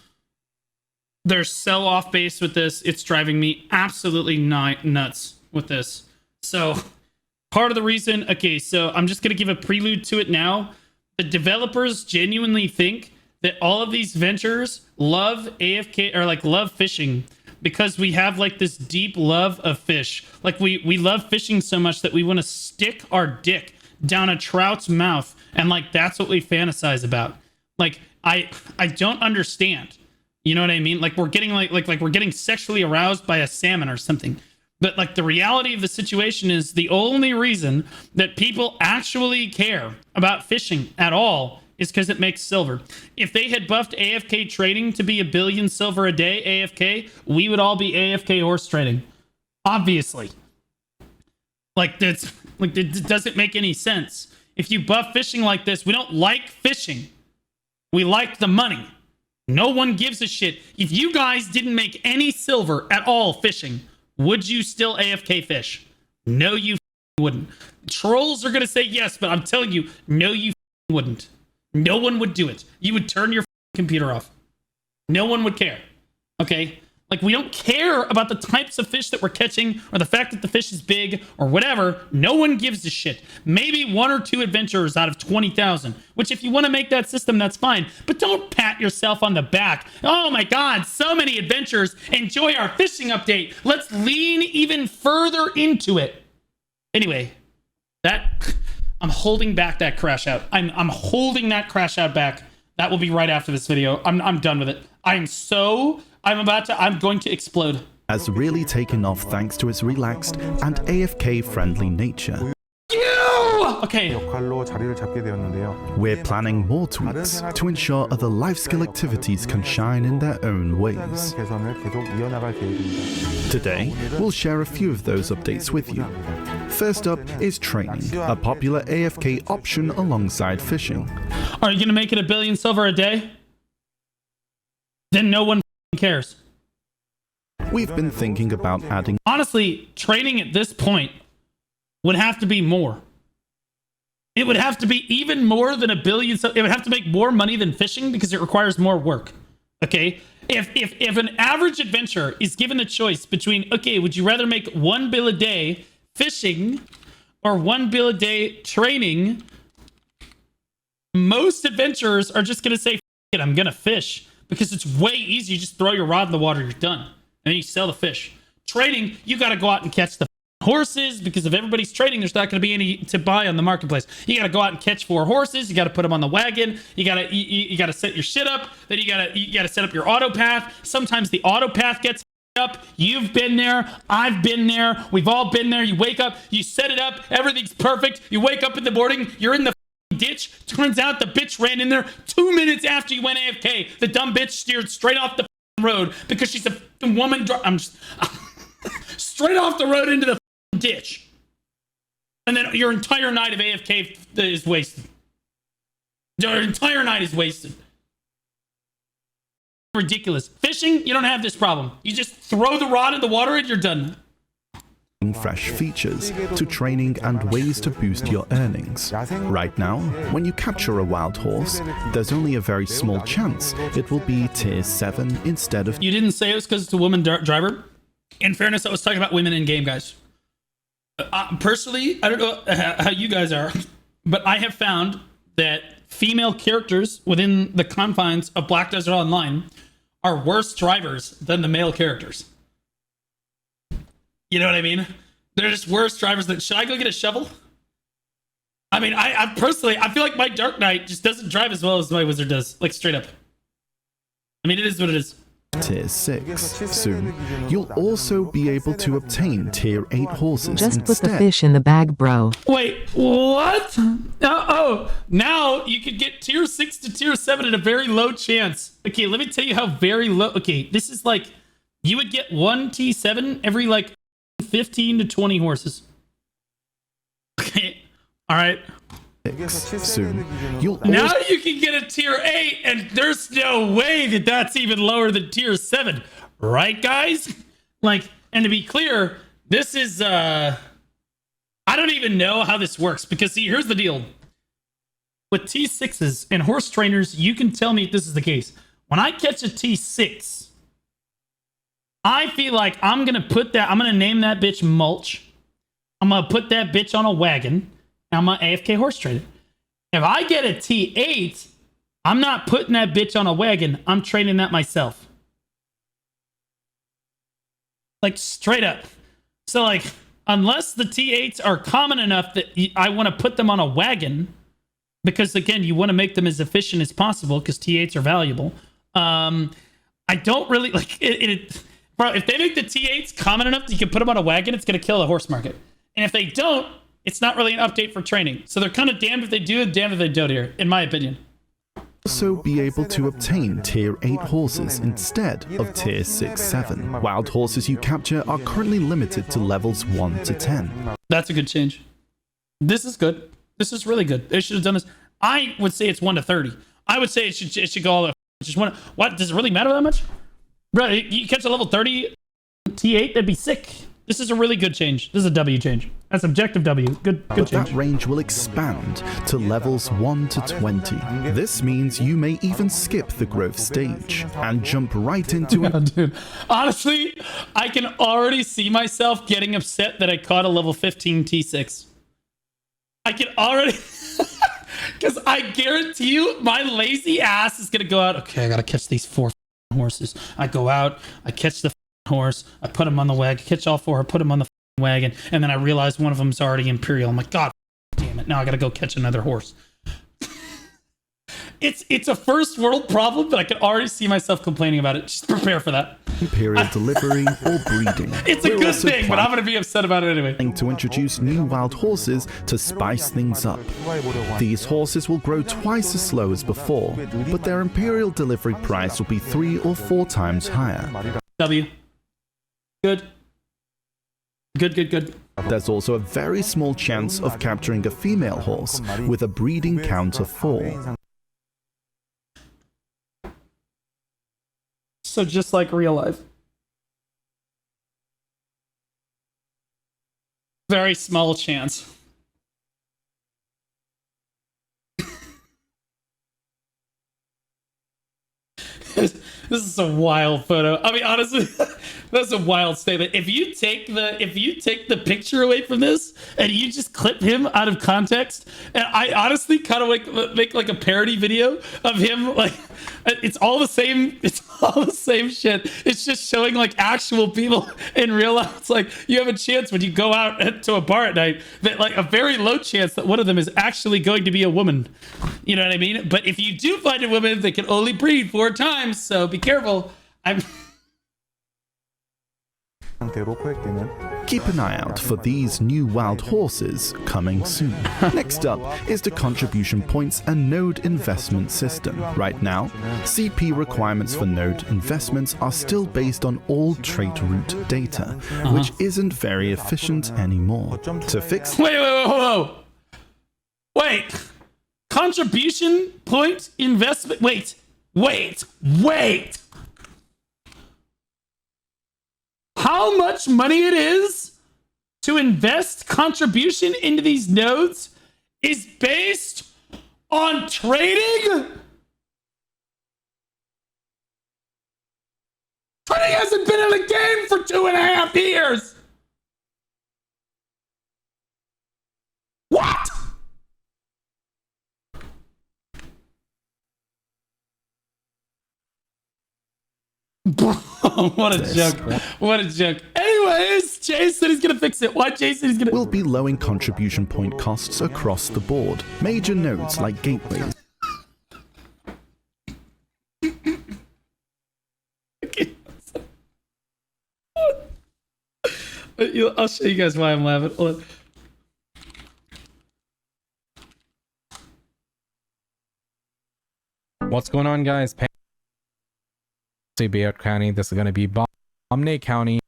They're so off base with this. It's driving me absolutely nuts with this. So, part of the reason... Okay, so I'm just gonna give a prelude to it now. The developers genuinely think that all of these ventures love AFK or like love fishing because we have like this deep love of fish. Like we love fishing so much that we want to stick our dick down a trout's mouth and like that's what we fantasize about. Like I don't understand. You know what I mean? Like we're getting like we're getting sexually aroused by a salmon or something. But like the reality of the situation is the only reason that people actually care about fishing at all is because it makes silver. If they had buffed AFK trading to be 1 billion silver a day AFK, we would all be AFK horse trading. Obviously. Like that's like it doesn't make any sense. If you buff fishing like this, we don't like fishing. We like the money. No one gives a shit. If you guys didn't make any silver at all fishing, would you still AFK fish? No, you wouldn't. Trolls are gonna say yes, but I'm telling you, no, you wouldn't. No one would do it. You would turn your computer off. No one would care. Okay? Like, we don't care about the types of fish that we're catching or the fact that the fish is big or whatever. No one gives a shit. Maybe 1 or 2 adventurers out of 20,000, which if you want to make that system, that's fine. But don't pat yourself on the back. Oh my God, so many adventurers enjoy our fishing update. Let's lean even further into it. Anyway, that... I'm holding back that crash out. I'm holding that crash out back. That will be right after this video. I'm done with it. I'm going to explode. Has really taken off thanks to its relaxed and AFK friendly nature. Okay. We're planning more tweaks to ensure other life skill activities can shine in their own ways. Today, we'll share a few of those updates with you. First up is training, a popular AFK option alongside fishing. Are you going to make it 1 billion silver a day? Then no one cares. We've been thinking about adding... Honestly, training at this point would have to be more. It would have to be even more than 1 billion. It would have to make more money than fishing because it requires more work. Okay? If an average adventurer is given the choice between, okay, would you rather make 1 bill a day fishing or 1 bill a day training, most adventurers are just going to say, F it, I'm going to fish because it's way easier. You just throw your rod in the water, you're done. And then you sell the fish. Training, you got to go out and catch the horses because if everybody's trading, there's not going to be any to buy on the marketplace. You got to go out and catch 4 horses. You got to put them on the wagon. You got to set your shit up. Then you got to set up your auto path. Sometimes the auto path gets up. You've been there. I've been there. We've all been there. You wake up, you set it up. Everything's perfect. You wake up in the morning. You're in the ditch. Turns out the bitch ran in there 2 minutes after you went AFK. The dumb bitch steered straight off the road because she's a woman. I'm just straight off the road into the ditch, and then your entire night of AFK is wasted. Your entire night is wasted. Ridiculous. Fishing, you don't have this problem. You just throw the rod in the water and you're done. fresh features to training and ways to boost your earnings. Right now, when you capture a wild horse, there's only a very small chance it will be tier 7 instead of... You didn't say it was because it's a woman driver? In fairness, I was talking about women in game, guys. Personally, I don't know how you guys are, but I have found that female characters within the confines of Black Desert Online are worse drivers than the male characters. You know what I mean? They're just worse drivers than... Should I go get a shovel? I mean, I personally, I feel like my Dark Knight just doesn't drive as well as my Wizard does. Like, straight up. I mean, it is what it is. Tier 6. Soon, you'll also be able to obtain tier 8 horses Just instead. put the fish in the bag, bro. Wait, what? Now you could get tier 6 to tier 7 at a very low chance. Okay, let me tell you how very low... Okay, this is like... You would get one T7 every, like, 15 to 20 horses. Okay, all right. Soon, you'll Now you can get a tier 8, and there's no way that that's even lower than tier 7. Right, guys? Like, and to be clear, this is, I don't even know how this works, because, see, here's the deal. With T6s and horse trainers, you can tell me if this is the case. When I catch a T6, I feel like I'm going to name that bitch Mulch. I'm going to put that bitch on a wagon. I'm an AFK horse trader. If I get a T8, I'm not putting that bitch on a wagon. I'm training that myself. Like, straight up. So, like, unless the T8s are common enough that I want to put them on a wagon, because, again, you want to make them as efficient as possible because T8s are valuable. I don't really, like, bro, if they make the T8s common enough that you can put them on a wagon, it's going to kill the horse market. And if they don't, it's not really an update for training. So they're kind of damned if they do and damned if they don't here, in my opinion. Also be able to obtain tier 8 horses instead of tier 6, 7. Wild horses you capture are currently limited to levels 1 to 10. That's a good change. This is good. This is really good. They should have done this. I would say it's 1 to 30. I would say it should go all the way. Just one. What? Does it really matter that much? Bro, you catch a level 30 T8, that'd be sick. This is a really good change. This is a W change. That's objective W. Good But change. that range will expand to levels 1 to 20. This means you may even skip the growth stage and jump right into Oh, dude. Honestly, I can already see myself getting upset that I caught a level 15 T6. I can already... Because I guarantee you, my lazy ass is going to go out. Okay, I got to catch these 4 horses. I go out, I catch the horse, I put him on the wagon, catch all 4, I put him on the wagon, and then I realize one of them's already Imperial. I'm like, God damn it, now I gotta go catch another horse. It's a first world problem, but I can already see myself complaining about it. Just prepare for that. Imperial delivery or breeding. It's a We're good also thing, but I'm gonna be upset about it anyway. planning to introduce new wild horses to spice things up. These horses will grow twice as slow as before, but their Imperial delivery price will be 3 or 4 times higher. W. Good. Good. There's also a very small chance of capturing a female horse with a breeding count of 4. So just like real life. Very small chance. This is a wild photo. I mean, honestly, that's a wild statement. If you take the picture away from this and you just clip him out of context, and I honestly kind of make like a parody video of him, like it's all the same shit. It's just showing like actual people in real life. It's like you have a chance when you go out to a bar at night that like a very low chance that one of them is actually going to be a woman. You know what I mean? But if you do find a woman, they can only breed 4 times, so be careful. Keep an eye out for these new wild horses coming soon. Next up is the contribution points and node investment system. Right now, CP requirements for node investments are still based on all trait root data, which isn't very efficient anymore. To fix Wait. Contribution point investment. Wait. How much money it is to invest contribution into these nodes is based on trading? Trading hasn't been in the game for 2.5 years. What? What a joke. What a joke. Anyways, Jason is going to fix it. Why Jason is going to... We'll be lowering contribution point costs across the board. Major nodes like gateways. I'll show you guys why I'm laughing. Hold on. What's going on, guys? Bayard County. This is going to be Omni County.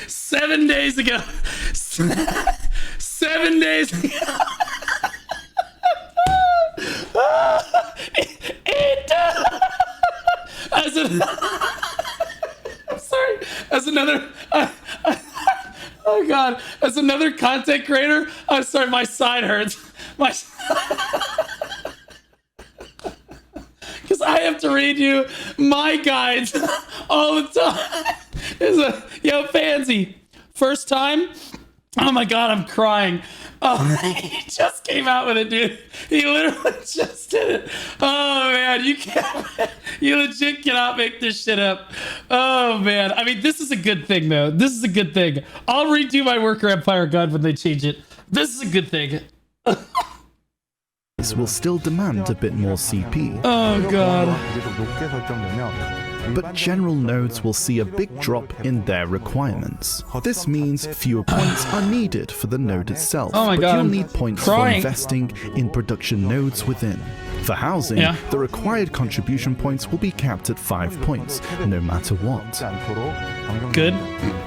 7 days ago. 7 days ago. I'm sorry. As another... oh God. As another content creator, I'm sorry, my side hurts. Because I have to read you my guides all the time. Yo, Fancy. First time? Oh my God, I'm crying. Oh, he just came out with it, dude. He literally just did it. Oh man, you legit cannot make this shit up. Oh man, I mean, this is a good thing though. This is a good thing. I'll redo my Worker Empire guide when they change it. This is a good thing. This will still demand a bit more CP. Oh God. But general nodes will see a big drop in their requirements. This means fewer points are needed for the node itself, oh my but God, you'll need points for investing in production nodes within. For housing, the required contribution points will be capped at 5 points, no matter what. Good.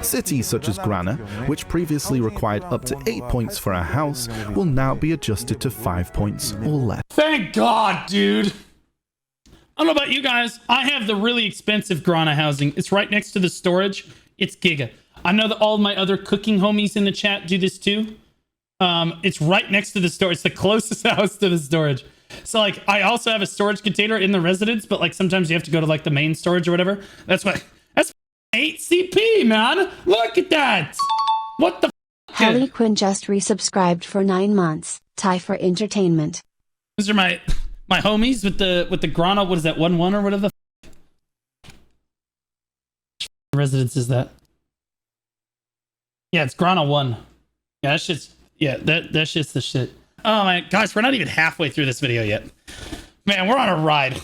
Cities such as Grana, which previously required up to 8 points for a house, will now be adjusted to 5 points or less. Thank God, dude. I don't know about you guys. I have the really expensive Grana housing. It's right next to the storage. It's giga. I know that all my other cooking homies in the chat do this too. It's right next to the storage. It's the closest house to the storage. So like, I also have a storage container in the residence, but like sometimes you have to go to like the main storage or whatever. That's 8 CP, man. Look at that. What the Harley Quinn just resubscribed for 9 months. Tie for entertainment. These are my homies with the Grana. What is that? 1-1 or whatever the residence is that? Yeah, it's Grana 1. Yeah, that shit's the shit. Oh my guys, we're not even halfway through this video yet. Man, we're on a ride.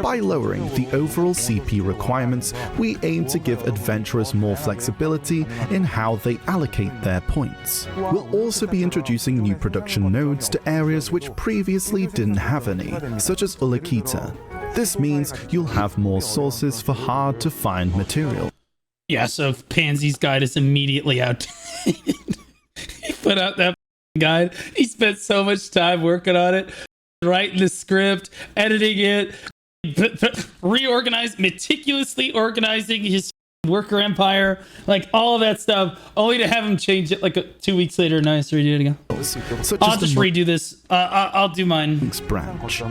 By lowering the overall CP requirements, we aim to give adventurers more flexibility in how they allocate their points. We'll also be introducing new production nodes to areas which previously didn't have any, such as Ulakita. This means you'll have more sources for hard-to-find material. Yeah, so Pansy's guide is immediately out. He put out that guide. He spent so much time working on it, writing the script, editing it, meticulously organizing his Worker Empire, like all of that stuff, only to have him change it like 2 weeks later. Nice, redo it again. I'll just redo this. I'll do mine. Branch.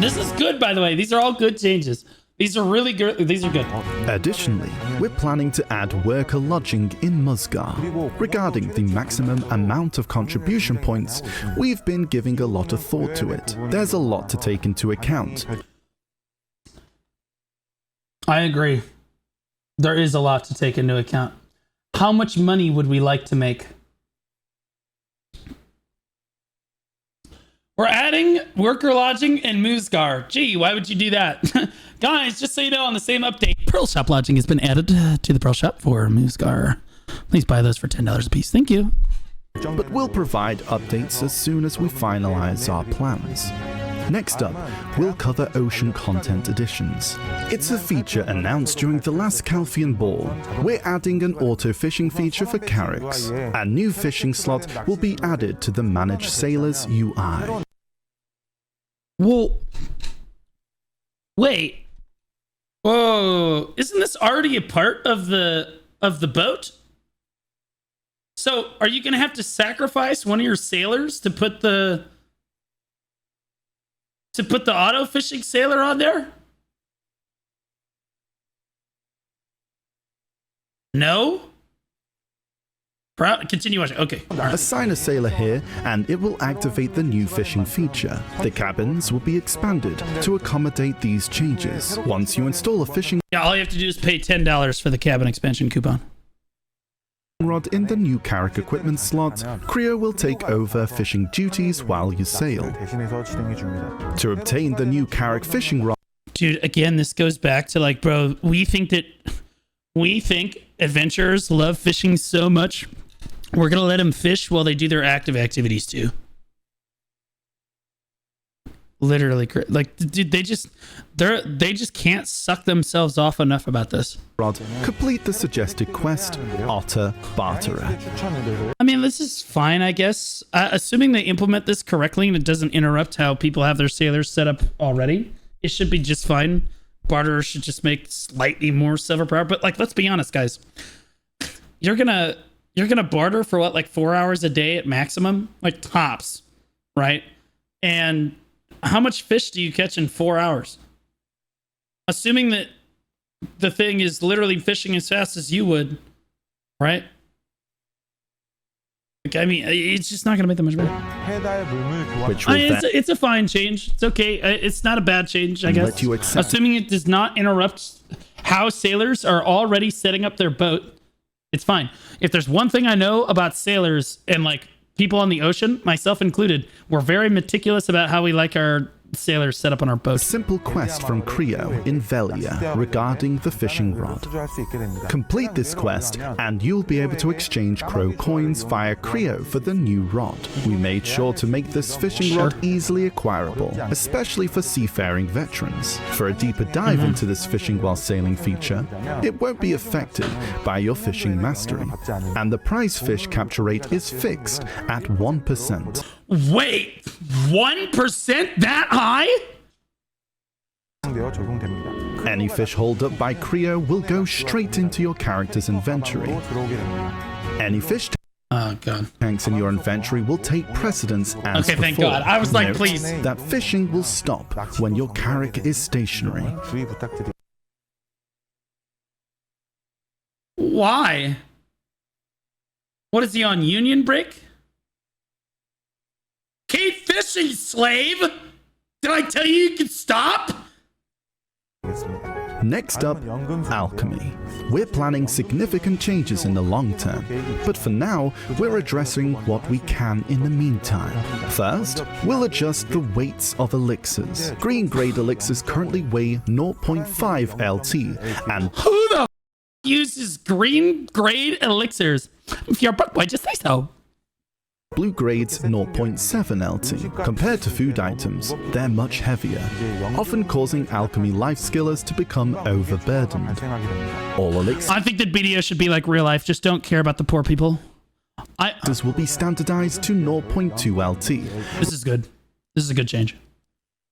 This is good, by the way. These are all good changes. These are really good. These are good. Additionally, we're planning to add worker lodging in Musgar. Regarding the maximum amount of contribution points, we've been giving a lot of thought to it. There's a lot to take into account. I agree. There is a lot to take into account. How much money would we like to make? We're adding worker lodging in Musgar. Gee, why would you do that? Guys, just so you know, on the same update, Pearl Shop lodging has been added to the Pearl Shop for Musgar. Please buy those for $10 a piece. Thank you. But we'll provide updates as soon as we finalize our plans. Next up, we'll cover Ocean Content Editions. It's a feature announced during the last Calfian Ball. We're adding an auto-fishing feature for Carracks. A new fishing slot will be added to the Manage Sailors UI. Well, wait. Whoa, isn't this already a part of the boat? So, are you going to have to sacrifice one of your sailors to put the auto fishing sailor on there? No? Continue watching. Okay. All right. Assign a sailor here, and it will activate the new fishing feature. The cabins will be expanded to accommodate these changes. Once you install a fishing Yeah, all you have to do is pay $10 for the cabin expansion coupon. rod in the new carrack equipment slot, Creo will take over fishing duties while you sail. To obtain the new carrack fishing rod, Dude, again, this goes back to like, bro, we think adventurers love fishing so much. We're going to let them fish while they do their active activities too. Literally, like, dude, they just can't suck themselves off enough about this. complete the suggested quest, Otter Barterer. I mean, this is fine, I guess. Assuming they implement this correctly and it doesn't interrupt how people have their sailors set up already, it should be just fine. Barterer should just make slightly more silver per hour. But like, let's be honest, guys. You're gonna barter for what, like 4 hours a day at maximum, like tops, right? And how much fish do you catch in 4 hours? Assuming that the thing is literally fishing as fast as you would, right? Like, I mean, it's just not gonna make that much better. Which I will mean, it's a fine change. It's okay. It's not a bad change, I guess. let you accept. Assuming it does not interrupt how sailors are already setting up their boat, it's fine. If there's one thing I know about sailors and like people on the ocean, myself included, we're very meticulous about how we like our sailors set up on our A boats. simple quest from Creo in Velia regarding the fishing rod. Complete this quest, and you'll be able to exchange Crow coins via Creo for the new rod. We made sure to make this fishing rod easily acquirable, especially for seafaring veterans. For a deeper dive into this fishing while sailing feature, it won't be affected by your fishing mastery, and the prize fish capture rate is fixed at 1%. Wait, 1%? That high? Any fish hauled up by Creo will go straight into your character's inventory. Any fish Oh god. tanks in your inventory will take precedence as Okay, thank before. God. I was like, Note please. that fishing will stop when your carrack is stationary. Why? What is he on, union break? Keep fishing, slave! Did I tell you you could stop? Next up, alchemy. We're planning significant changes in the long term, but for now, we're addressing what we can in the meantime. First, we'll adjust the weights of elixirs. Green grade elixirs currently weigh 0.5 LT, and Who the uses green grade elixirs? If you're broke, why just say so? blue grades 0.7 LT. Compared to food items, they're much heavier, often causing alchemy life skillers to become overburdened. All elixirs I think that BDO should be like real life. Just don't care about the poor people. will be standardized to 0.2 LT, This is good. This is a good change.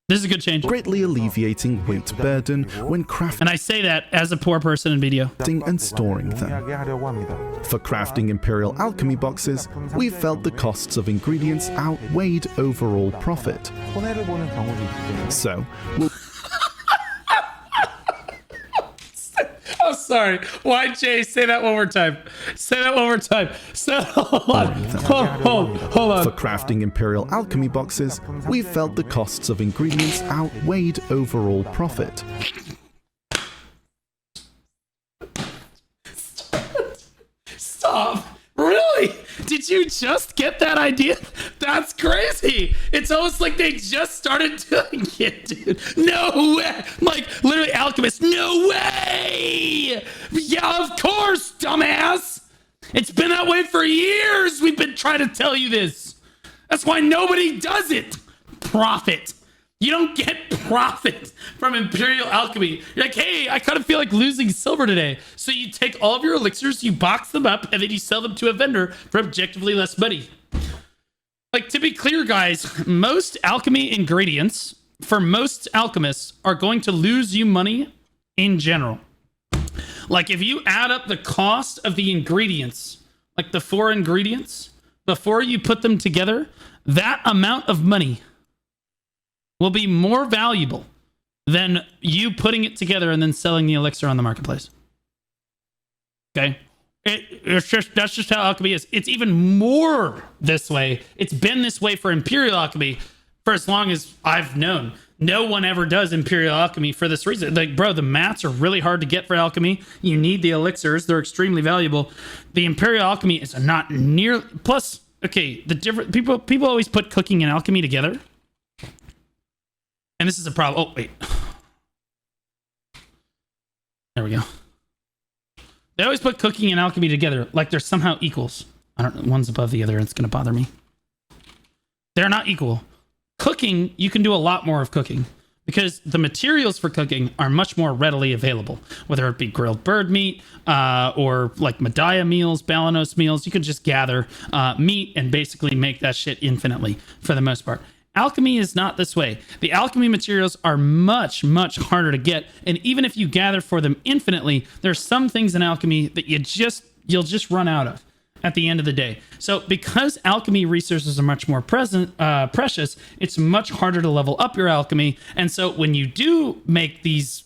This is a good change. greatly alleviating weight burden when crafting And I say that as a poor person in BDO. and storing them. For crafting Imperial Alchemy boxes, we felt the costs of ingredients outweighed overall profit. So, we'll Oh, sorry. Why, Jay? Say that one more time. Say that one more time. Hold on. Hold on. for crafting Imperial Alchemy boxes, we felt the costs of ingredients outweighed overall profit. Stop. Really? Did you just get that idea? That's crazy. It's almost like they just started doing it, dude. No way. Like, literally, Alchemist. No way. Yeah, of course, dumbass. It's been that way for years. We've been trying to tell you this. That's why nobody does it. Profit. You don't get profit from Imperial Alchemy. You're like, hey, I kind of feel like losing silver today. So you take all of your elixirs, you box them up, and then you sell them to a vendor for objectively less money. Like, to be clear, guys, most alchemy ingredients for most alchemists are going to lose you money in general. Like if you add up the cost of the ingredients, like the 4 ingredients, before you put them together, that amount of money will be more valuable than you putting it together and then selling the elixir on the marketplace. Okay? That's just how alchemy is. It's even more this way. It's been this way for Imperial alchemy for as long as I've known. No one ever does Imperial alchemy for this reason. Like, bro, the mats are really hard to get for alchemy. You need the elixirs. They're extremely valuable. The Imperial alchemy is not near... Plus, okay, the different... People always put cooking and alchemy together. And this is a problem. Oh, wait. There we go. They always put cooking and alchemy together like they're somehow equals. I don't know. One's above the other. It's going to bother me. They're not equal. Cooking, you can do a lot more of cooking because the materials for cooking are much more readily available, whether it be grilled bird meat or like Medea meals, Balanos meals. You can just gather meat and basically make that shit infinitely for the most part. Alchemy is not this way. The alchemy materials are much, much harder to get. And even if you gather for them infinitely, there's some things in alchemy that you'll just run out of at the end of the day. So because alchemy resources are much more precious, it's much harder to level up your alchemy. And so when you do make these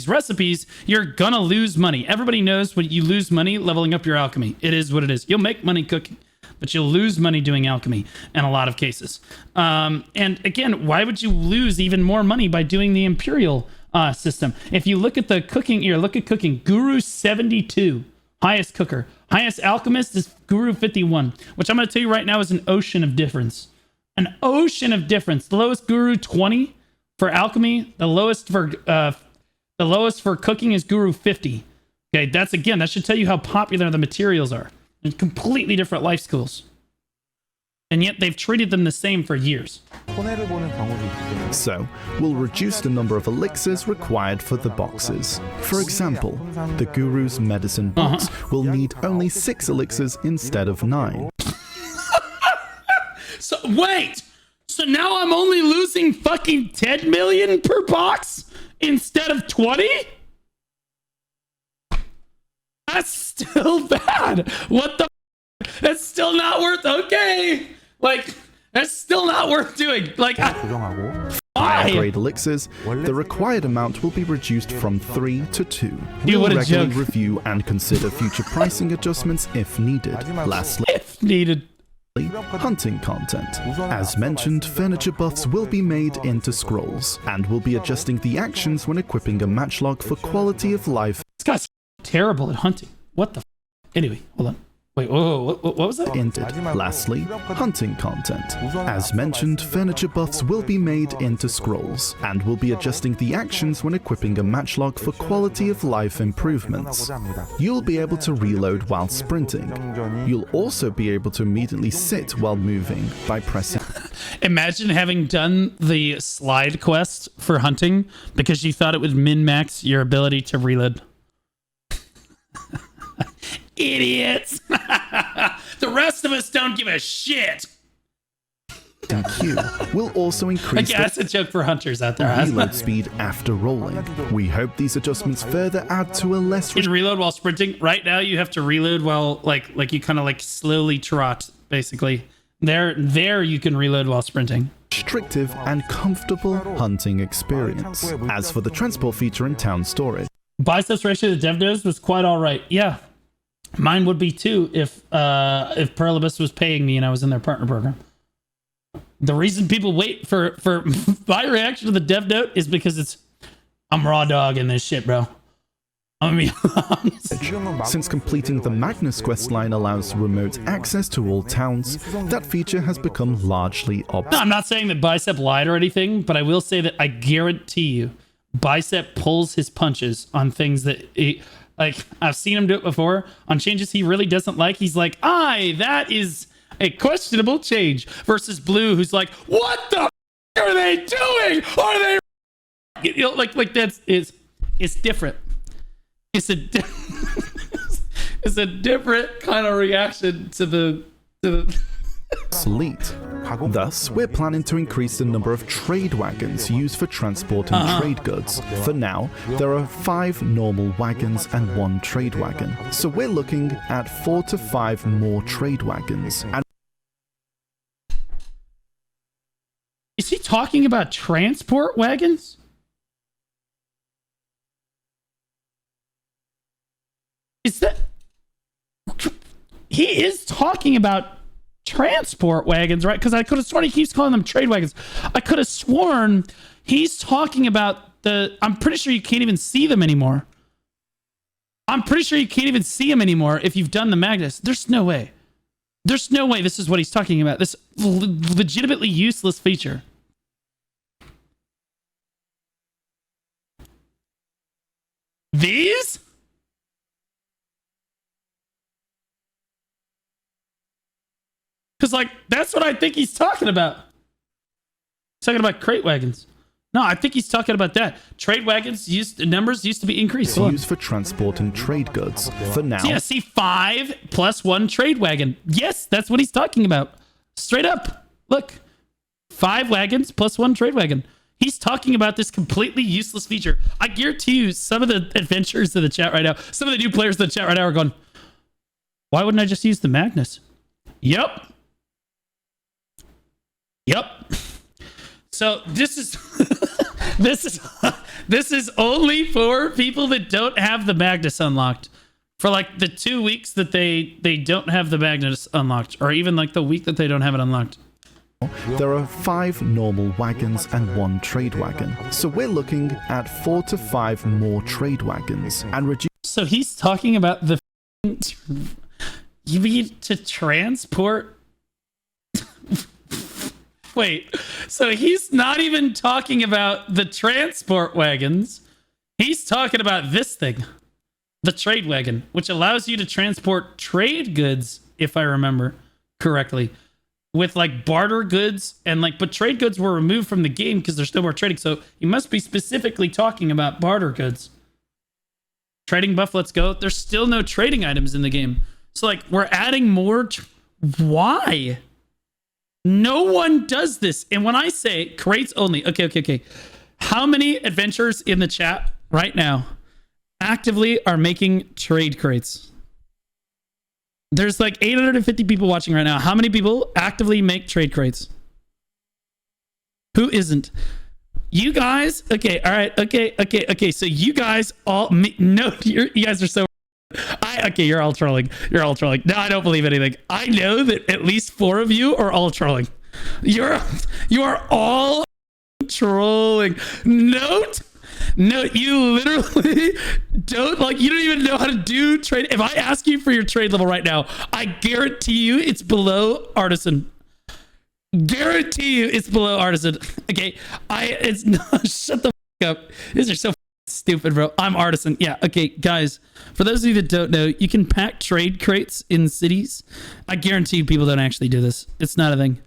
recipes, you're gonna lose money. Everybody knows when you lose money leveling up your alchemy. It is what it is. You'll make money cooking, but you'll lose money doing alchemy in a lot of cases. And again, why would you lose even more money by doing the Imperial system? If you look at the cooking here, look at cooking. Guru 72, highest cooker. Highest alchemist is Guru 51, which I'm going to tell you right now is an ocean of difference. An ocean of difference. The lowest Guru 20 for alchemy. The lowest for cooking is Guru 50. Okay, that should tell you how popular the materials are. They're completely different life skills. And yet they've treated them the same for years. So, we'll reduce the number of elixirs required for the boxes. For example, the Guru's medicine box will need only 6 elixirs instead of 9. So, wait! So now I'm only losing fucking 10 million per box instead of 20? That's still bad. What the That's still not worth... Okay. Like, that's still not worth doing. Like, Higher grade elixirs, the required amount will be reduced from 3 to 2. Dude, what a regularly joke. review and consider future pricing adjustments if needed. Lastly, if needed. hunting content. As mentioned, furniture buffs will be made into scrolls, and will be adjusting the actions when equipping a matchlog for quality of life. This guy's terrible at hunting. What the Anyway, hold on. Wait, whoa, what was that? Lastly, hunting content. As mentioned, furniture buffs will be made into scrolls, and will be adjusting the actions when equipping a matchlog for quality of life improvements. You'll be able to reload while sprinting. You'll also be able to immediately sit while moving by pressing. Imagine having done the slide quest for hunting because you thought it would min-max your ability to reload. Idiots! The rest of us don't give a shit. Q will also increase That's a joke for hunters out there. reload speed after rolling. We hope these adjustments further add to a less You can reload while sprinting. Right now, you have to reload while like you kind of like slowly trot. Basically, there you can reload while sprinting. restrictive and comfortable hunting experience. As for the transport feature in town storage, Biceps ratio to dev nodes was quite all right. Yeah. Mine would be too if Perlibus was paying me and I was in their partner program. The reason people wait for my reaction to the dev note is because I'm raw dog in this shit, bro. I mean, since completing the Magnus quest line allows remote access to all towns, that feature has become largely obsolete. no, I'm not saying that Bicep lied or anything, but I will say that I guarantee you, Bicep pulls his punches on things that like I've seen him do it before on changes he really doesn't like. He's like, that is a questionable change, versus Blue, who's like, what the are they doing? Are they like that's it's different. It's a it's a different kind of reaction to the obsolete. Thus, we're planning to increase the number of trade wagons used for transporting trade goods. For now, there are 5 normal wagons and 1 trade wagon. So we're looking at 4 to 5 more trade wagons. And is he talking about transport wagons? Is that... He is talking about transport wagons, right? Because I could have sworn he keeps calling them trade wagons. I could have sworn he's talking about the... I'm pretty sure you can't even see them anymore. I'm pretty sure you can't even see them anymore if you've done the Magnus. There's no way. There's no way this is what he's talking about. This legitimately useless feature. These? Because, like, that's what I think he's talking about. He's talking about crate wagons. No, I think he's talking about that. Trade wagons numbers used to be increased. Used for transporting trade goods. For now. So yeah, see, 5 plus 1 trade wagon. Yes, that's what he's talking about. Straight up. Look. 5 wagons plus 1 trade wagon. He's talking about this completely useless feature. I guarantee you, some of the adventurers in the chat right now, some of the new players in the chat right now are going, why wouldn't I just use the Magnus? Yep. Yep. So this is this is only for people that don't have the Magnus unlocked. For like the 2 weeks that they don't have the Magnus unlocked, or even like the week that they don't have it unlocked. There are 5 normal wagons and 1 trade wagon. So we're looking at 4 to 5 more trade wagons and reduce. So he's talking about the... You mean to transport... Wait, so he's not even talking about the transport wagons. He's talking about this thing, the trade wagon, which allows you to transport trade goods, if I remember correctly, with like barter goods and like, but trade goods were removed from the game because there's no more trading. So you must be specifically talking about barter goods. Trading buff, let's go. There's still no trading items in the game. So like we're adding more. Why? No one does this. And when I say crates only, okay. How many adventurers in the chat right now actively are making trade crates? There's like 850 people watching right now. How many people actively make trade crates? Who isn't? You guys, okay, all right, okay. So you guys all, no, you guys are so... Okay, you're all trolling. You're all trolling. No, I don't believe anything. I know that at least 4 of you are all trolling. You are all trolling. Note, you literally don't you don't even know how to do trade. If I ask you for your trade level right now, I guarantee you it's below artisan. Guarantee you it's below artisan. Okay, it's not. Shut the fuck up. These are so stupid, bro. I'm artisan. Yeah, okay, guys, for those of you that don't know, you can pack trade crates in cities. I guarantee you people don't actually do this. It's not a thing.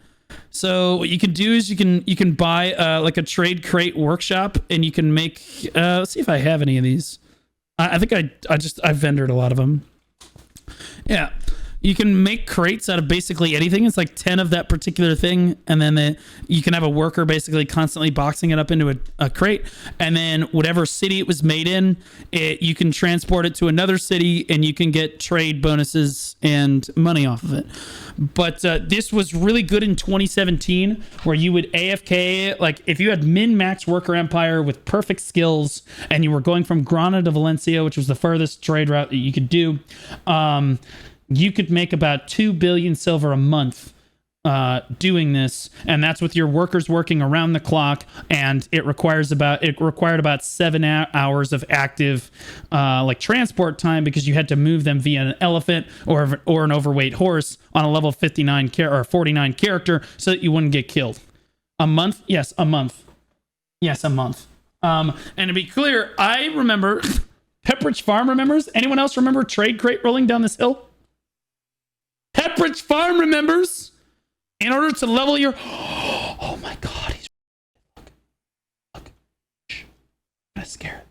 So what you can do is you can buy like a trade crate workshop, and you can make let's see if I have any of these. I think I vendored a lot of them. Yeah, you can make crates out of basically anything. It's like 10 of that particular thing, and then you can have a worker basically constantly boxing it up into a crate, and then whatever city it was made in, you can transport it to another city, and you can get trade bonuses and money off of it. But this was really good in 2017, where you would AFK, like if you had min-max worker empire with perfect skills, and you were going from Granada to Valencia, which was the furthest trade route that you could do, you could make about 2 billion silver a month doing this, and that's with your workers working around the clock, and it required about 7 hours of active like transport time, because you had to move them via an elephant or an overweight horse on a level 59 or 49 character, so that you wouldn't get killed. A month? Yes, a month. Yes, a month. And to be clear, I remember Pepperidge Farm remembers. Anyone else remember trade crate rolling down this hill? Pepperidge Farm remembers. In order to level your... Oh my god, he's... Look. Shh. I'm gonna scare it.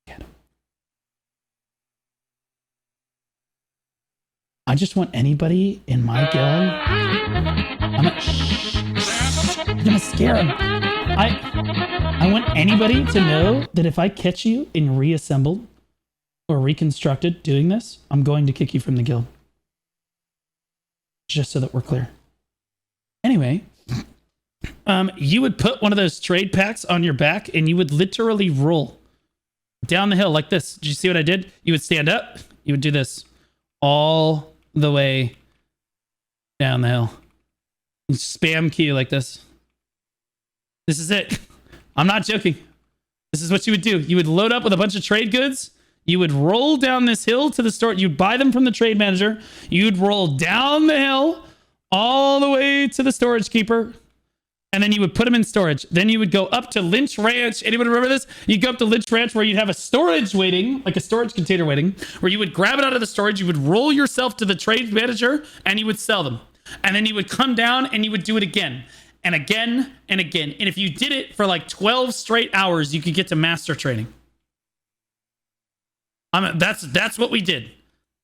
Get him. I just want anybody in my guild. I'm gonna scare him. I want anybody to know that if I catch you in reassembled or reconstructed doing this, I'm going to kick you from the guild. Just so that we're clear. Anyway, you would put one of those trade packs on your back and you would literally roll down the hill like this. Did you see what I did? You would stand up. You would do this all the way down the hill. You spam Q like this. This is it. I'm not joking. This is what you would do. You would load up with a bunch of trade goods. You would roll down this hill to the store. You'd buy them from the trade manager. You'd roll down the hill all the way to the storage keeper. And then you would put them in storage. Then you would go up to Lynch Ranch. Anyone remember this? You'd go up to Lynch Ranch where you'd have a storage waiting, like a storage container waiting, where you would grab it out of the storage. You would roll yourself to the trade manager and you would sell them. And then you would come down and you would do it again and again and again. And if you did it for like 12 straight hours, you could get to master training. That's what we did.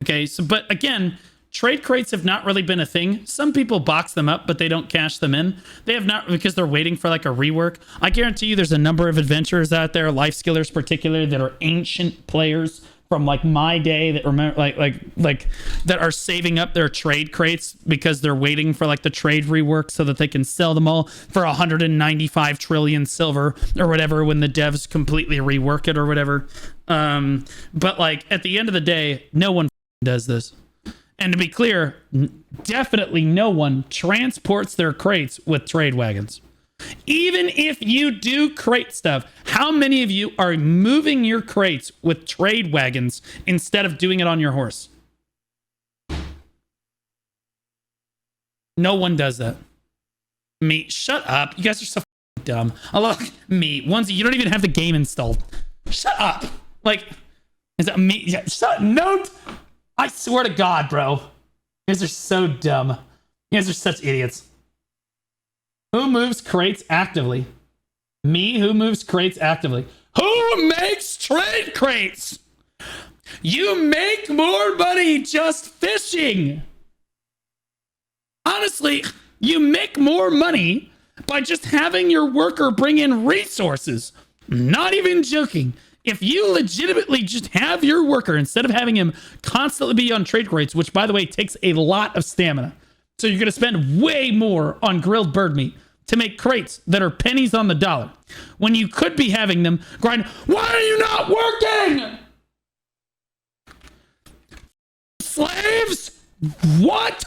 Okay, so but again, trade crates have not really been a thing. Some people box them up, but they don't cash them in. They have not because they're waiting for like a rework. I guarantee you there's a number of adventurers out there, life skillers particularly, that are ancient players from like my day that remember like that are saving up their trade crates because they're waiting for like the trade rework so that they can sell them all for 195 trillion silver or whatever when the devs completely rework it or whatever. But like at the end of the day, no one does this. And to be clear, definitely no one transports their crates with trade wagons. Even if you do crate stuff, how many of you are moving your crates with trade wagons instead of doing it on your horse? No one does that. Me, shut up. You guys are so dumb. I love me. Onesie, you don't even have the game installed. Shut up. Like, is that me? Yeah, shut no. I swear to God, bro. You guys are so dumb. You guys are such idiots. Who moves crates actively? Me, who moves crates actively? Who makes trade crates? You make more money just fishing. Honestly, you make more money by just having your worker bring in resources. Not even joking. If you legitimately just have your worker, instead of having him constantly be on trade crates, which by the way takes a lot of stamina, so you're going to spend way more on grilled bird meat to make crates that are pennies on the dollar, when you could be having them grind. Why are you not working? Slaves? What?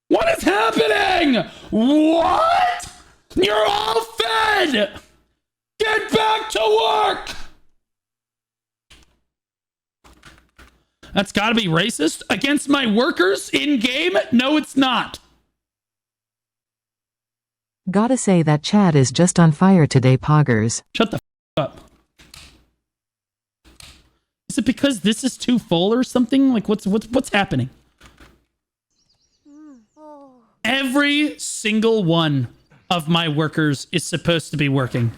What is happening? What? You're all fed! Get back to work! That's gotta be racist against my workers in game? No, it's not. Gotta say that chat is just on fire today, poggers. Shut the up. Is it because this is too full or something? Like what's happening? Every single one of my workers is supposed to be working.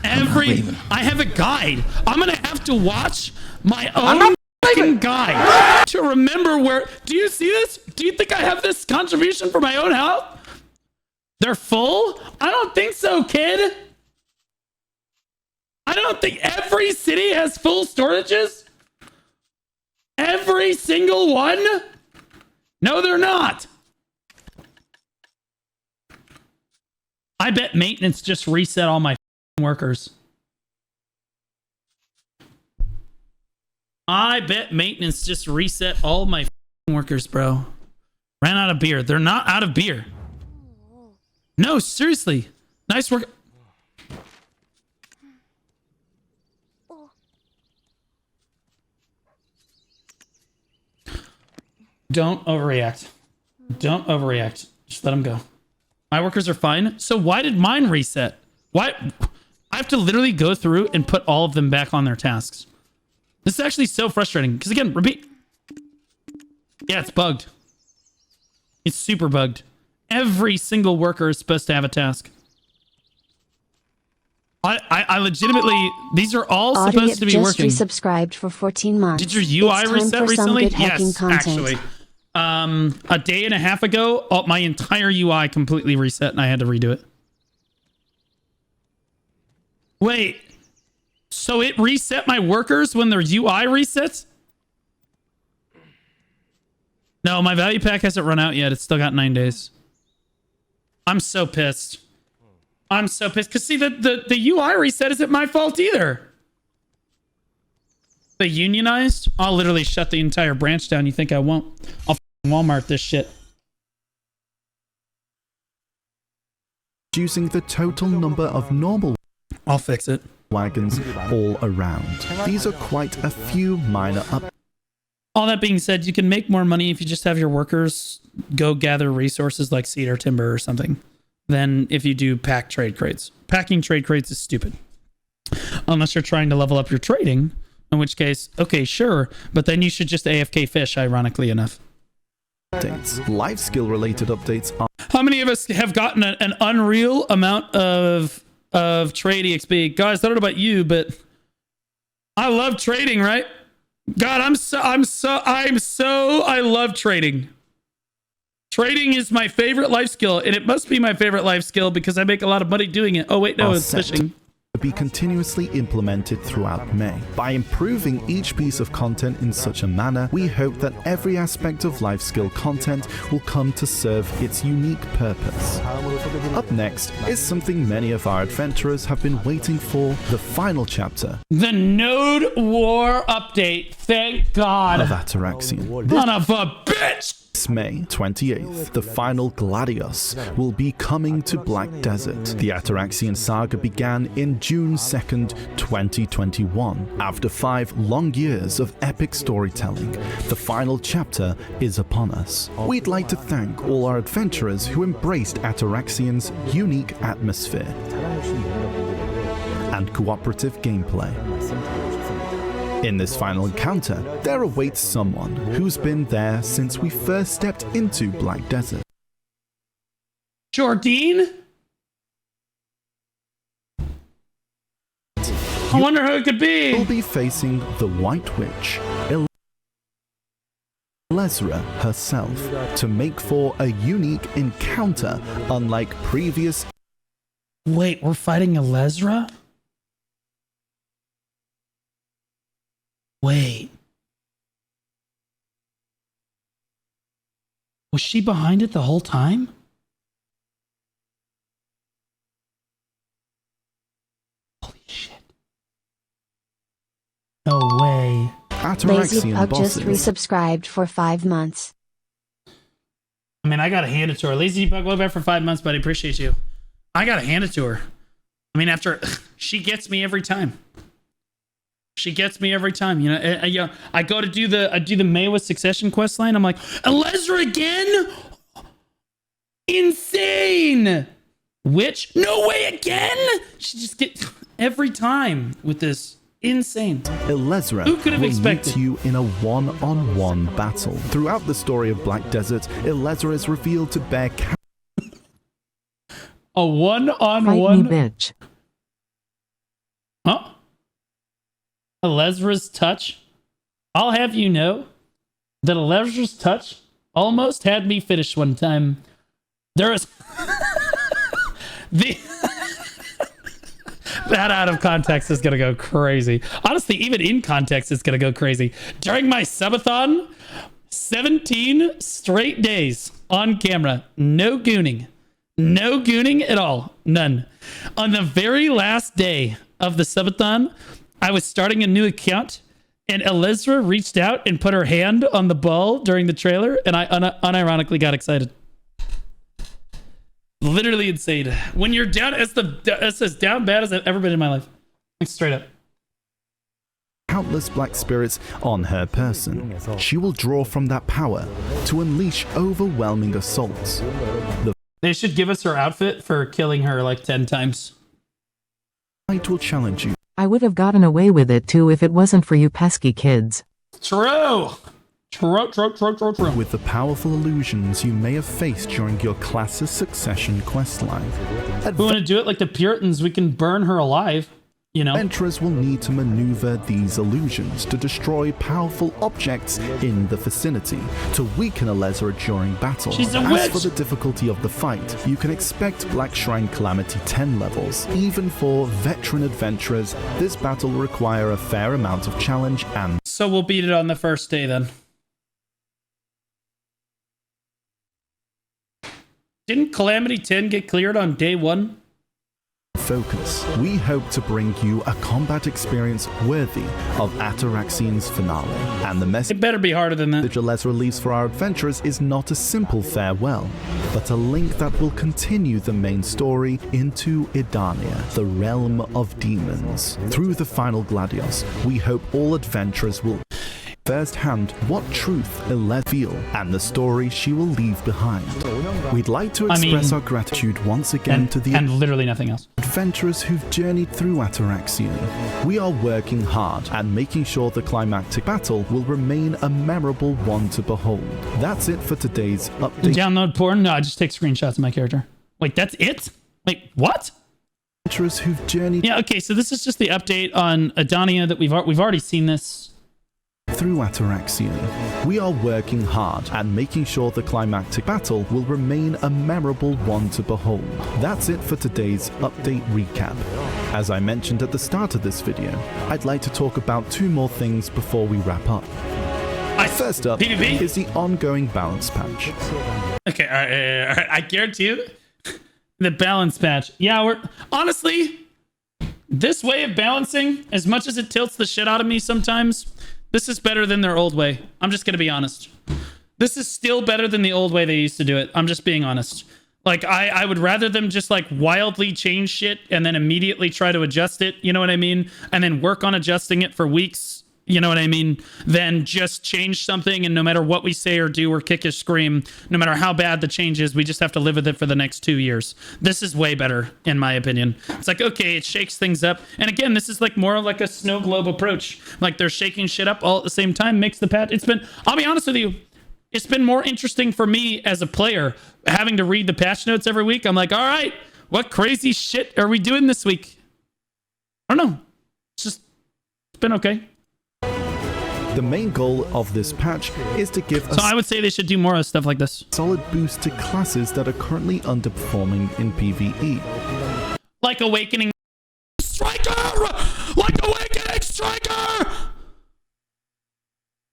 I have a guide. I'm gonna have to watch my own fucking guide to remember where. Do you see this? Do you think I have this contribution for my own health? They're full? I don't think so, kid. I don't think every city has full storages. Every single one? No, they're not. I bet maintenance just reset all my workers. I bet maintenance just reset all my workers, bro. Ran out of beer. They're not out of beer. No, seriously. Nice work. Don't overreact. Don't overreact. Just let them go. My workers are fine. So why did mine reset? Why? I have to literally go through and put all of them back on their tasks. This is actually so frustrating. Because again, repeat. Yeah, it's bugged. It's super bugged. Every single worker is supposed to have a task. I legitimately, these are all supposed to be just working. Resubscribed for 14 months. Did your UI It's time reset for some recently? good hacking Yes, content. actually. A day and a half ago, my entire UI completely reset and I had to redo it. Wait, so it reset my workers when their UI resets? No, my value pack hasn't run out yet. It's still got 9 days. I'm so pissed. I'm so pissed. Because see, the UI reset isn't my fault either. They unionized? I'll literally shut the entire branch down. You think I won't? I'll Walmart this shit. Reducing the total number of normal I'll fix it. wagons all around. These are quite a few minor updates. All that being said, you can make more money if you just have your workers go gather resources like cedar timber or something than if you do pack trade crates. Packing trade crates is stupid. Unless you're trying to level up your trading, in which case, okay, sure, but then you should just AFK fish, ironically enough. Life skill related updates are How many of us have gotten an unreal amount of trade EXP? Guys, I don't know about you, but I love trading, right? God, I love trading. Trading is my favorite life skill, and it must be my favorite life skill because I make a lot of money doing it. Oh, wait, no, it's fishing. to be continuously implemented throughout May. By improving each piece of content in such a manner, we hope that every aspect of life skill content will come to serve its unique purpose. Up next is something many of our adventurers have been waiting for, the final chapter The Node War update. Thank God. of Atoraxxion. Son of a bitch! This May 28th, the final Gladios will be coming to Black Desert. The Atoraxxion saga began in June 2nd, 2021. After 5 long years of epic storytelling, the final chapter is upon us. We'd like to thank all our adventurers who embraced Atoraxxion's unique atmosphere and cooperative gameplay. In this final encounter, there awaits someone who's been there since we first stepped into Black Desert. Jordine? I wonder who it could We'll be. be facing the White Witch, Elezra herself, to make for a unique encounter unlike previous. Wait, we're fighting Elezra? Wait. Was she behind it the whole time? Holy shit. No way. Lazy Atoraxxion Pug just bosses. resubscribed for 5 months. I mean, I gotta hand it to her. Lazy Bug, welcome back for 5 months, buddy. Appreciate you. I gotta hand it to her. I mean, after she gets me every time. She gets me every time, you know. I go to do the Maywa Succession quest line. I'm like, Elezra again? Insane! Witch? No way again? She just gets every time with this insane. Elezra Who could have will expected? meet you in a one-on-one battle. Throughout the story of Black Desert, Elezra is revealed to bear A Fight me, one-on-one. bitch. Huh? Elezra's touch. I'll have you know that Elezra's touch almost had me finished one time. There is the that out of context is gonna go crazy. Honestly, even in context, it's gonna go crazy. During my subathon, 17 straight days on camera, no gooning. No gooning at all. None. On the very last day of the subathon, I was starting a new account, and Elezra reached out and put her hand on the ball during the trailer, and I unironically got excited. Literally insane. When you're down, it's as down bad as I've ever been in my life. Like, straight up. countless black spirits on her person. She will draw from that power to unleash overwhelming assaults. The They should give us her outfit for killing her like 10 times. fight will challenge you I would have gotten away with it too if it wasn't for you pesky kids. True. True. with the powerful illusions you may have faced during your class's succession questline. If we want to do it like the Puritans, we can burn her alive, you know? Adventurers will need to maneuver these illusions to destroy powerful objects in the vicinity, to weaken a Lezra during battle. She's a As witch! for the difficulty of the fight, you can expect Black Shrine Calamity 10 levels. Even for veteran adventurers, this battle will require a fair amount of challenge and So we'll beat it on the first day then. Didn't Calamity 10 get cleared on day 1? focus. We hope to bring you a combat experience worthy of Atoraxxion's finale. And the message It better be harder than that. Lezra leaves for our adventurers is not a simple farewell, but a link that will continue the main story into Edania, the realm of demons. Through the final Gladios, we hope all adventurers will firsthand what truth Lezra feel and the story she will leave behind. We'd like to express our gratitude once again to the and literally nothing else. adventurers who've journeyed through Atoraxxion. We are working hard at making sure the climactic battle will remain a memorable one to behold. That's it for today's update. Download porn? No, I just take screenshots of my character. Wait, that's it? Wait, what? Adventurers who've journeyed Yeah, okay, so this is just the update on Edania that we've already seen this. through Atoraxxion. We are working hard at making sure the climactic battle will remain a memorable one to behold. That's it for today's update recap. As I mentioned at the start of this video, I'd like to talk about two more things before we wrap up. First up PvP? is the ongoing balance patch. Okay, all right, I guarantee you, the balance patch. Yeah, we're honestly, this way of balancing, as much as it tilts the shit out of me sometimes, this is better than their old way. I'm just gonna be honest. This is still better than the old way they used to do it. I'm just being honest. Like, I would rather them just like wildly change shit and then immediately try to adjust it, you know what I mean? And then work on adjusting it for weeks, you know what I mean? Than just change something and no matter what we say or do or kick or scream, no matter how bad the change is, we just have to live with it for the next 2 years. This is way better, in my opinion. It's like, okay, it shakes things up. And again, this is like more like a snow globe approach. Like they're shaking shit up all at the same time, makes the patch. It's been, I'll be honest with you, it's been more interesting for me as a player having to read the patch notes every week. I'm like, all right, what crazy shit are we doing this week? I don't know. It's been okay. The main goal of this patch is to give So I would say they should do more of stuff like this. solid boost to classes that are currently underperforming in PvE. Like Awakening Striker! Like Awakening Striker!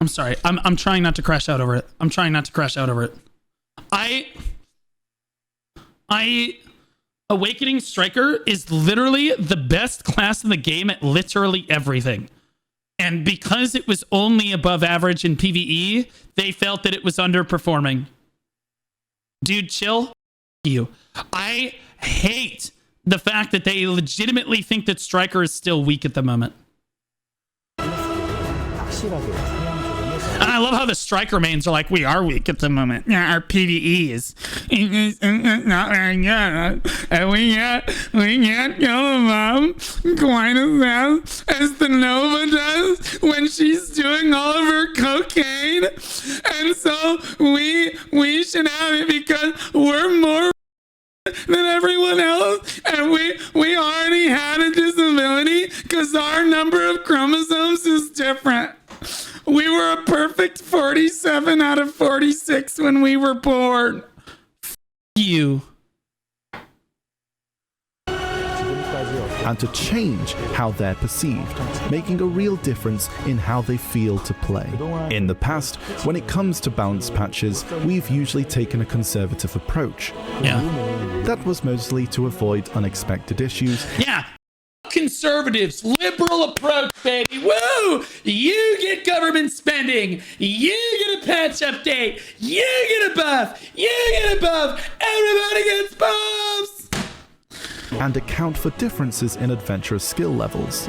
I'm sorry. I'm trying not to crash out over it. I'm trying not to crash out over it. Awakening Striker is literally the best class in the game at literally everything. And because it was only above average in PvE, they felt that it was underperforming. Dude, chill. You. I hate the fact that they legitimately think that Striker is still weak at the moment. And I love how the Striker mains are like, we are weak at the moment. Yeah, our PvE is not very good. And we can't kill them quite as fast as the Nova does when she's doing all of her cocaine. And so we should have it because we're more than everyone else, and we already had a disability because our number of chromosomes is different. We were a perfect 47 out of 46 when we were born. You. And to change how they're perceived, making a real difference in how they feel to play. In the past, when it comes to balance patches, we've usually taken a conservative approach. Yeah. That was mostly to avoid unexpected issues. Yeah. Conservatives, liberal approach, baby. Woo! You get government spending. You get a patch update. You get a buff. You get a buff. Everybody gets buffs. And account for differences in adventurer skill levels.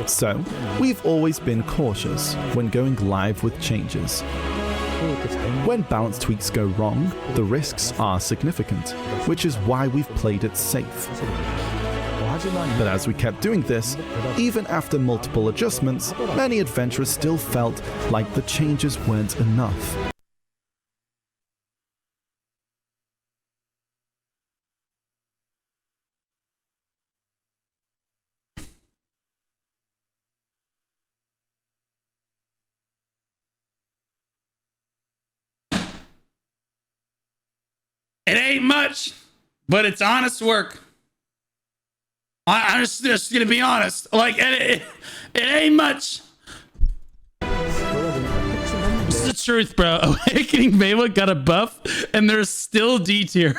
So, we've always been cautious when going live with changes. When balance tweaks go wrong, the risks are significant, which is why we've played it safe. But as we kept doing this, even after multiple adjustments, many adventurers still felt like the changes weren't enough. It ain't much, but it's honest work. I'm just gonna be honest. Like, it ain't much. It's the truth, bro. Awakening Maywa got a buff, and they're still D tier.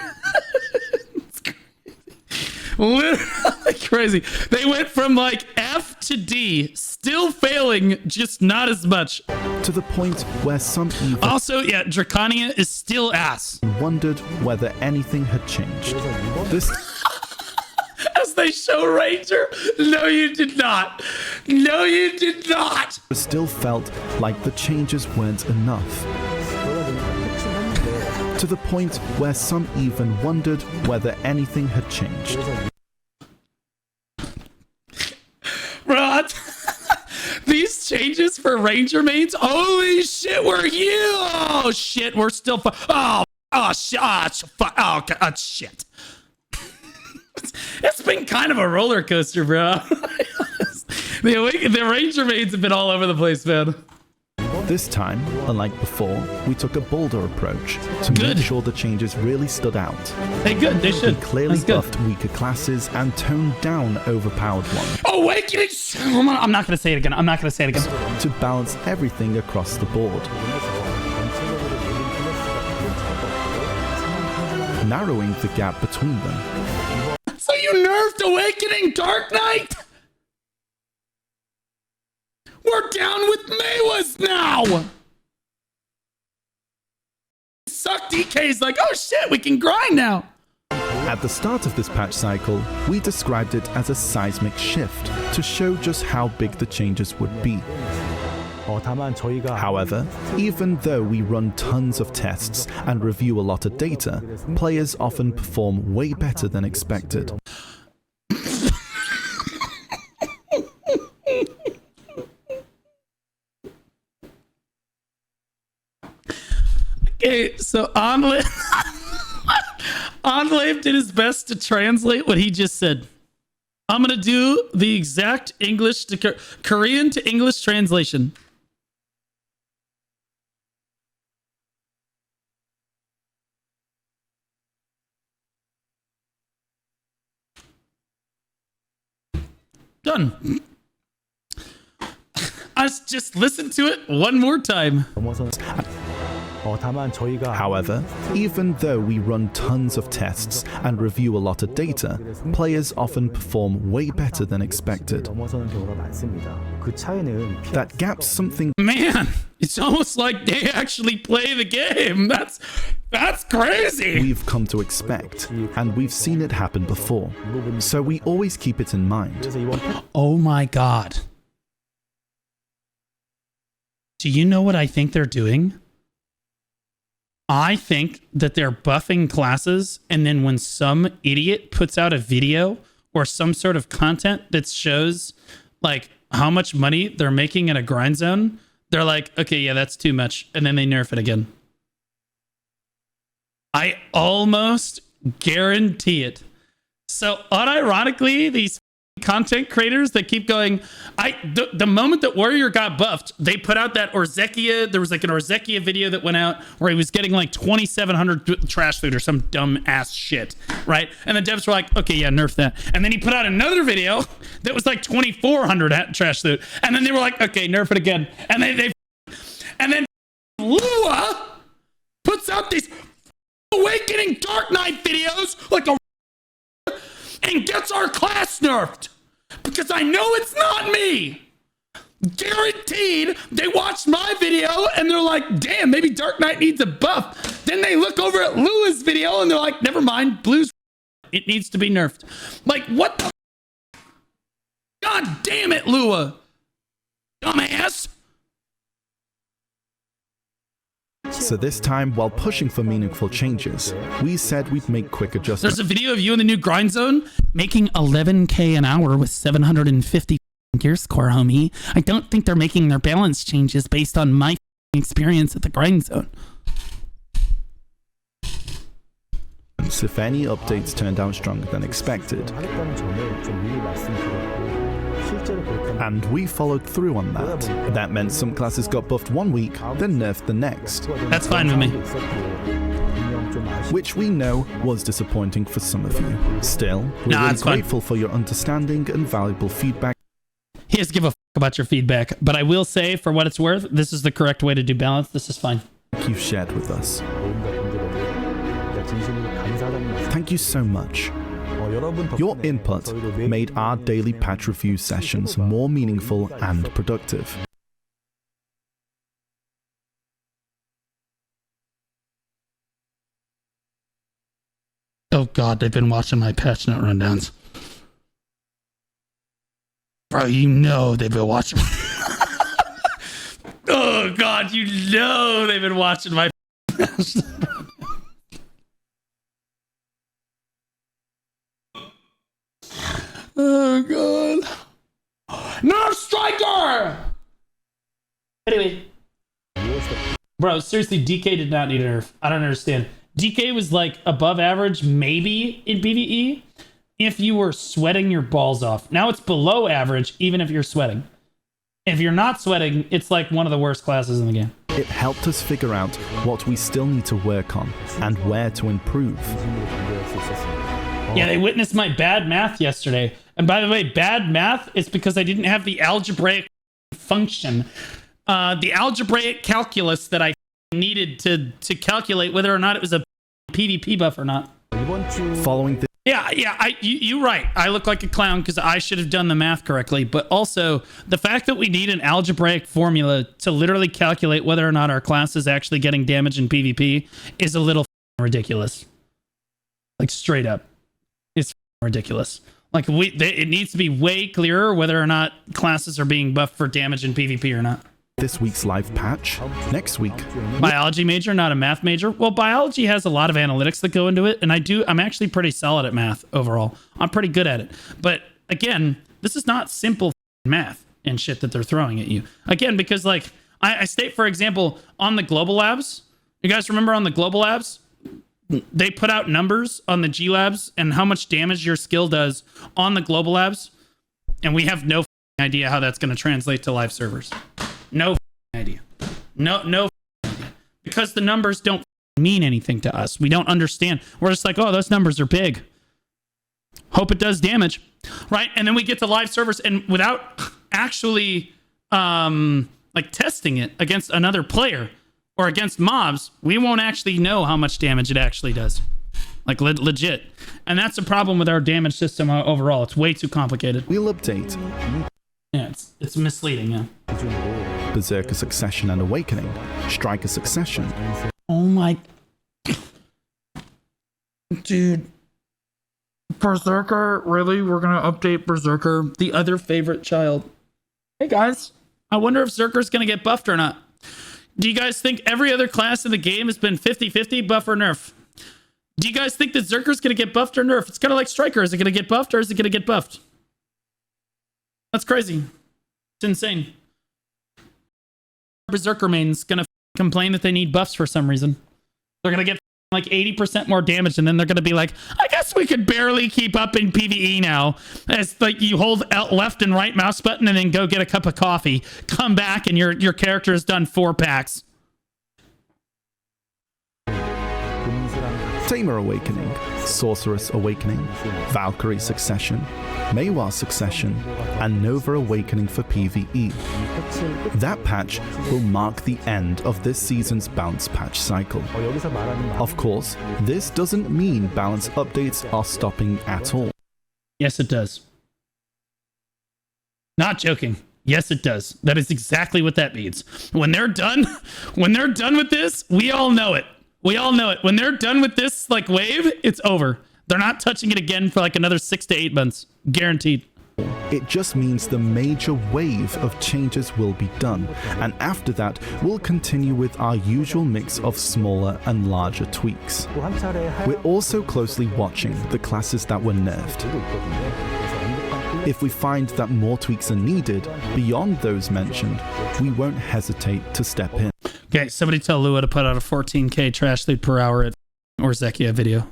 Literally crazy. They went from like F to D, still failing, just not as much. To the point where some even Also, yeah, Draconia is still ass. wondered whether anything had changed. This As they show Ranger, no, you did not. No, you did not. still felt like the changes weren't enough. To the point where some even wondered whether anything had changed. Bro, these changes for Ranger mains, holy shit, we're huge. Oh shit, we're still shit. It's been kind of a roller coaster, bro. The Ranger mains have been all over the place, man. This time, unlike before, we took a bolder approach to Good. make sure the changes really stood out. Hey, good, they We should. clearly That's good. buffed weaker classes and toned down overpowered ones Awakening. I'm not gonna say it again. I'm not gonna say it again. to balance everything across the board, narrowing the gap between them. So you nerfed Awakening Dark Knight? We're down with Maywas now. Suck DK's like, oh shit, we can grind now. At the start of this patch cycle, we described it as a seismic shift to show just how big the changes would be. However, even though we run tons of tests and review a lot of data, players often perform way better than expected. Okay, so Onlave did his best to translate what he just said. I'm gonna do the exact English to Korean to English translation. Done. I just listen to it one more time. However, even though we run tons of tests and review a lot of data, players often perform way better than expected. That gap's something Man, it's almost like they actually play the game. That's crazy. we've come to expect, and we've seen it happen before, so we always keep it in mind. Oh my god. Do you know what I think they're doing? I think that they're buffing classes, and then when some idiot puts out a video or some sort of content that shows like how much money they're making in a grind zone, they're like, okay, yeah, that's too much. And then they nerf it again. I almost guarantee it. So unironically, these content creators that keep going, the moment that Warrior got buffed, they put out that Orzekia, there was like an Orzekia video that went out where he was getting like 2,700 trash loot or some dumb ass shit, right? And the devs were like, okay, yeah, nerf that. And then he put out another video that was like 2,400 trash loot. And then they were like, okay, nerf it again. And and then Lua puts out these Awakening Dark Knight videos like a and gets our class nerfed because I know it's not me. Guaranteed they watched my video and they're like, damn, maybe Dark Knight needs a buff. Then they look over at Lua's video and they're like, never mind, Blue's it needs to be nerfed. Like, what the God damn it, Lua, dumbass. So this time, while pushing for meaningful changes, we said we'd make quick adjustments. There's a video of you in the new grind zone making 11k an hour with 750 gear score, homie. I don't think they're making their balance changes based on my experience at the grind zone. If any updates turned out stronger than expected. And we followed through on that. That meant some classes got buffed one week, then nerfed the next. That's fine with me. Which we know was disappointing for some of you. Still, we're really grateful for your understanding and valuable feedback. He doesn't give a fuck about your feedback, but I will say, for what it's worth, this is the correct way to do balance. This is fine. You've shared with us. Thank you so much. Your input made our daily patch review sessions more meaningful and productive. Oh god, they've been watching my patch note rundowns. Bro, you know they've been watching. Oh god, you know they've been watching my patch. Oh god. Nerf striker! Anyway. Bro, seriously, DK did not need a nerf. I don't understand. DK was like above average, maybe in PvE, if you were sweating your balls off. Now it's below average, even if you're sweating. If you're not sweating, it's like one of the worst classes in the game. It helped us figure out what we still need to work on and where to improve. Yeah, they witnessed my bad math yesterday. And by the way, bad math is because I didn't have the algebraic function. The algebraic calculus that I needed to calculate whether or not it was a PvP buff or not. Following the you're right. I look like a clown because I should have done the math correctly. But also, the fact that we need an algebraic formula to literally calculate whether or not our class is actually getting damage in PvP is a little ridiculous. Like, straight up. It's ridiculous. Like, it needs to be way clearer whether or not classes are being buffed for damage in PvP or not. This week's live patch. Next week. Biology major, not a math major. Well, biology has a lot of analytics that go into it, and I'm actually pretty solid at math overall. I'm pretty good at it. But again, this is not simple math and shit that they're throwing at you. Again, because like I state, for example, on the global labs, you guys remember on the global labs, they put out numbers on the G labs and how much damage your skill does on the global labs, and we have no idea how that's going to translate to live servers. No idea. No idea. Because the numbers don't mean anything to us. We don't understand. We're just like, oh, those numbers are big. Hope it does damage. Right? And then we get to live servers, and without actually like testing it against another player or against mobs, we won't actually know how much damage it actually does. Like legit. And that's a problem with our damage system overall. It's way too complicated. We'll update. Yeah, it's misleading, yeah. Berserker Succession and Awakening, Striker Succession. Oh my... Dude. Berserker? Really? We're gonna update Berserker? The other favorite child. Hey guys, I wonder if Zerker's gonna get buffed or not. Do you guys think every other class in the game has been 50-50 buff or nerf? Do you guys think that Zerker's gonna get buffed or nerf? It's kind of like Striker. Is it gonna get buffed or is it gonna get buffed? That's crazy. It's insane. Berserker main's gonna complain that they need buffs for some reason. They're gonna get like 80% more damage, and then they're gonna be like, I guess we could barely keep up in PvE now. It's like you hold left and right mouse button and then go get a cup of coffee, come back, and your character has done 4 packs. Tamer Awakening, Sorceress Awakening, Valkyrie Succession, Maywar Succession, and Nova Awakening for PvE. That patch will mark the end of this season's bounce patch cycle. Of course, this doesn't mean balance updates are stopping at all. Yes, it does. Not joking. Yes, it does. That is exactly what that means. When they're done with this, we all know it. We all know it. When they're done with this like wave, it's over. They're not touching it again for like another 6 to 8 months. Guaranteed. It just means the major wave of changes will be done, and after that, we'll continue with our usual mix of smaller and larger tweaks. We're also closely watching the classes that were nerfed. If we find that more tweaks are needed beyond those mentioned, we won't hesitate to step in. Okay, somebody tell Lua to put out a 14k trash loot per hour at or Zekia video.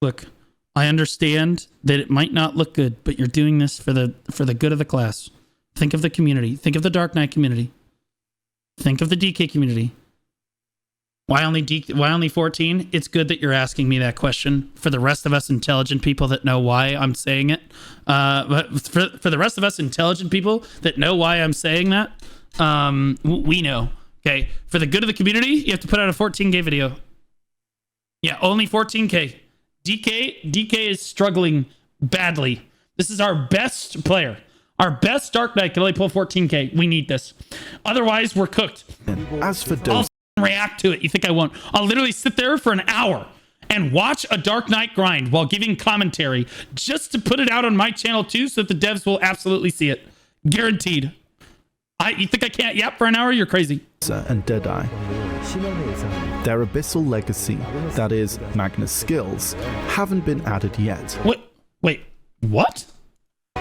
Look, I understand that it might not look good, but you're doing this for the good of the class. Think of the community. Think of the Dark Knight community. Think of the DK community. Why only 14? It's good that you're asking me that question. For the rest of us intelligent people that know why I'm saying it, but for the rest of us intelligent people that know why I'm saying that, we know. Okay, for the good of the community, you have to put out a 14k video. Yeah, only 14k. DK is struggling badly. This is our best player. Our best Dark Knight can only pull 14k. We need this. Otherwise, we're cooked. As for I'll react to it. You think I won't? I'll literally sit there for an hour and watch a Dark Knight grind while giving commentary just to put it out on my channel too, so that the devs will absolutely see it. Guaranteed. You think I can't yap for an hour? You're crazy. And Deadeye. Their Abyssal Legacy, that is, Magnus skills, haven't been added yet. Wait, what?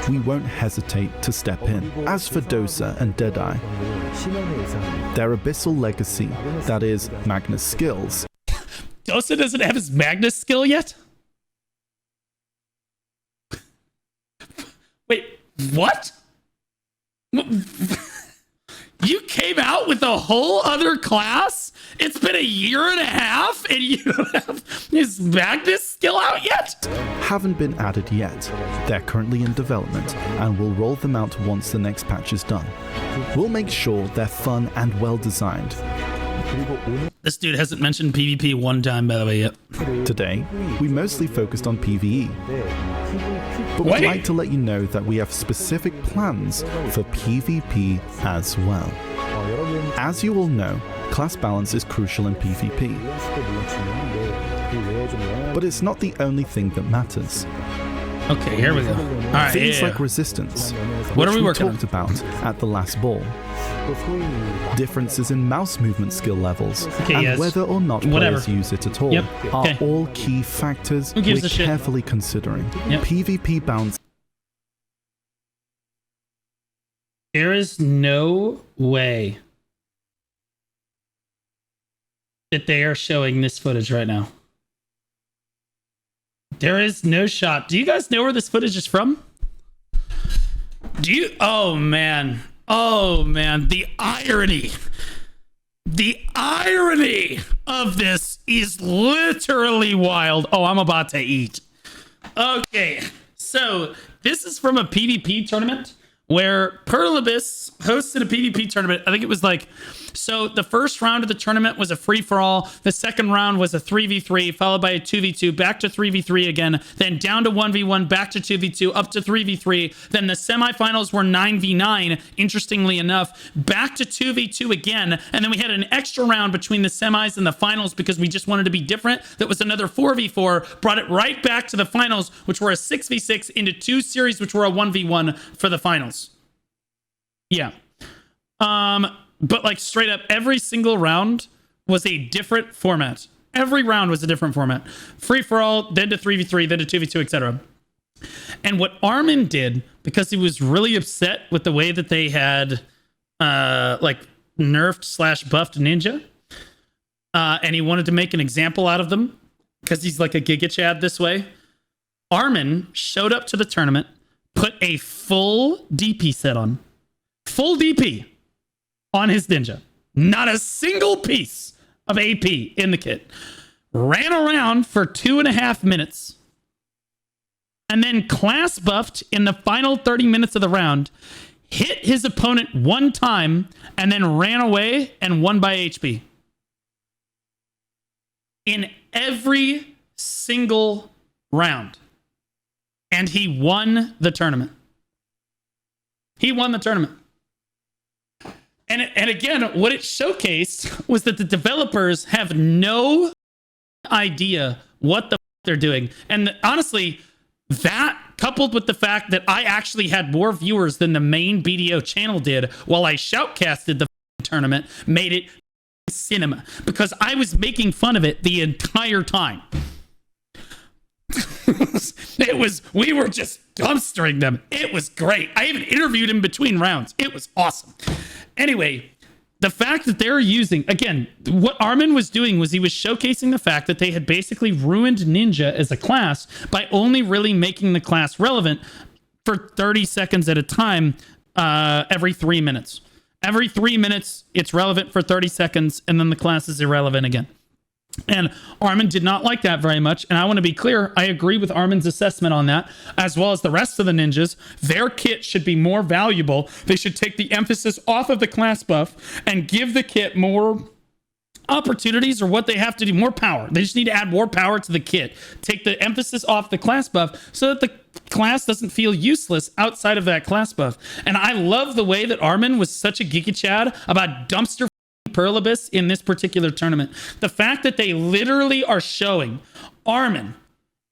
We won't hesitate to step in. As for Dosa and Deadeye, their Abyssal Legacy, that is, Magnus skills. Dosa doesn't have his Magnus skill yet? Wait, what? You came out with a whole other class? It's been a year and a half and you don't have his Magnus skill out yet? Haven't been added yet. They're currently in development and we'll roll them out once the next patch is done. We'll make sure they're fun and well designed. This dude hasn't mentioned PvP one time, by the way, yet. Today, we mostly focused on PvE. But we'd like to let you know that we have specific plans for PvP as well. As you all know, class balance is crucial in PvP. But it's not the only thing that matters. Okay, here we go. All right, things like resistance, what are we which working talked about at the last ball. Differences in mouse movement skill levels, and whether or not players use it at all, are all key factors we're carefully considering. PvP bounds. There is no way that they are showing this footage right now. There is no shot. Do you guys know where this footage is from? Do you? Oh, man. Oh, man. The irony. The irony of this is literally wild. Oh, I'm about to eat. Okay. So this is from a PvP tournament where Pearl Abyss hosted a PvP tournament. I think it was like, so the first round of the tournament was a free-for-all. The second round was a 3v3, followed by a 2v2, back to 3v3 again, then down to 1v1, back to 2v2, up to 3v3. Then the semifinals were 9v9, interestingly enough, back to 2v2 again. And then we had an extra round between the semis and the finals because we just wanted to be different. That was another 4v4, brought it right back to the finals, which were a 6v6 into two series, which were a 1v1 for the finals. Yeah. But like straight up, every single round was a different format. Every round was a different format. Free for all, then to 3v3, then to 2v2, etc. And what Armin did, because he was really upset with the way that they had like nerfed / buffed Ninja, and he wanted to make an example out of them because he's like a Giga Chad this way. Armin showed up to the tournament, put a full DP set on. Full DP on his Ninja. Not a single piece of AP in the kit. Ran around for 2.5 minutes. And then class buffed in the final 30 minutes of the round. Hit his opponent one time. And then ran away and won by HP. In every single round. And he won the tournament. He won the tournament. And again, what it showcased was that the developers have no idea what the they're doing. And honestly, That, coupled with the fact that I actually had more viewers than the main BDO channel did while I shoutcasted the tournament, made it cinema, because I was making fun of it the entire time. We were just dumpstering them. It was great. I even interviewed him between rounds. It was awesome. Anyway, the fact that they're using, again, what Armin was doing was he was showcasing the fact that they had basically ruined Ninja as a class by only really making the class relevant for 30 seconds at a time, every 3 minutes. Every 3 minutes, it's relevant for 30 seconds, and then the class is irrelevant again. And Armin did not like that very much. And I want to be clear, I agree with Armin's assessment on that, as well as the rest of the ninjas. Their kit should be more valuable. They should take the emphasis off of the class buff and give the kit more opportunities, or what they have to do, more power. They just need to add more power to the kit. Take the emphasis off the class buff so that the class doesn't feel useless outside of that class buff. And I love the way that Armin was such a geeky chad about dumpster Perlibus in this particular tournament. The fact that they literally are showing Armin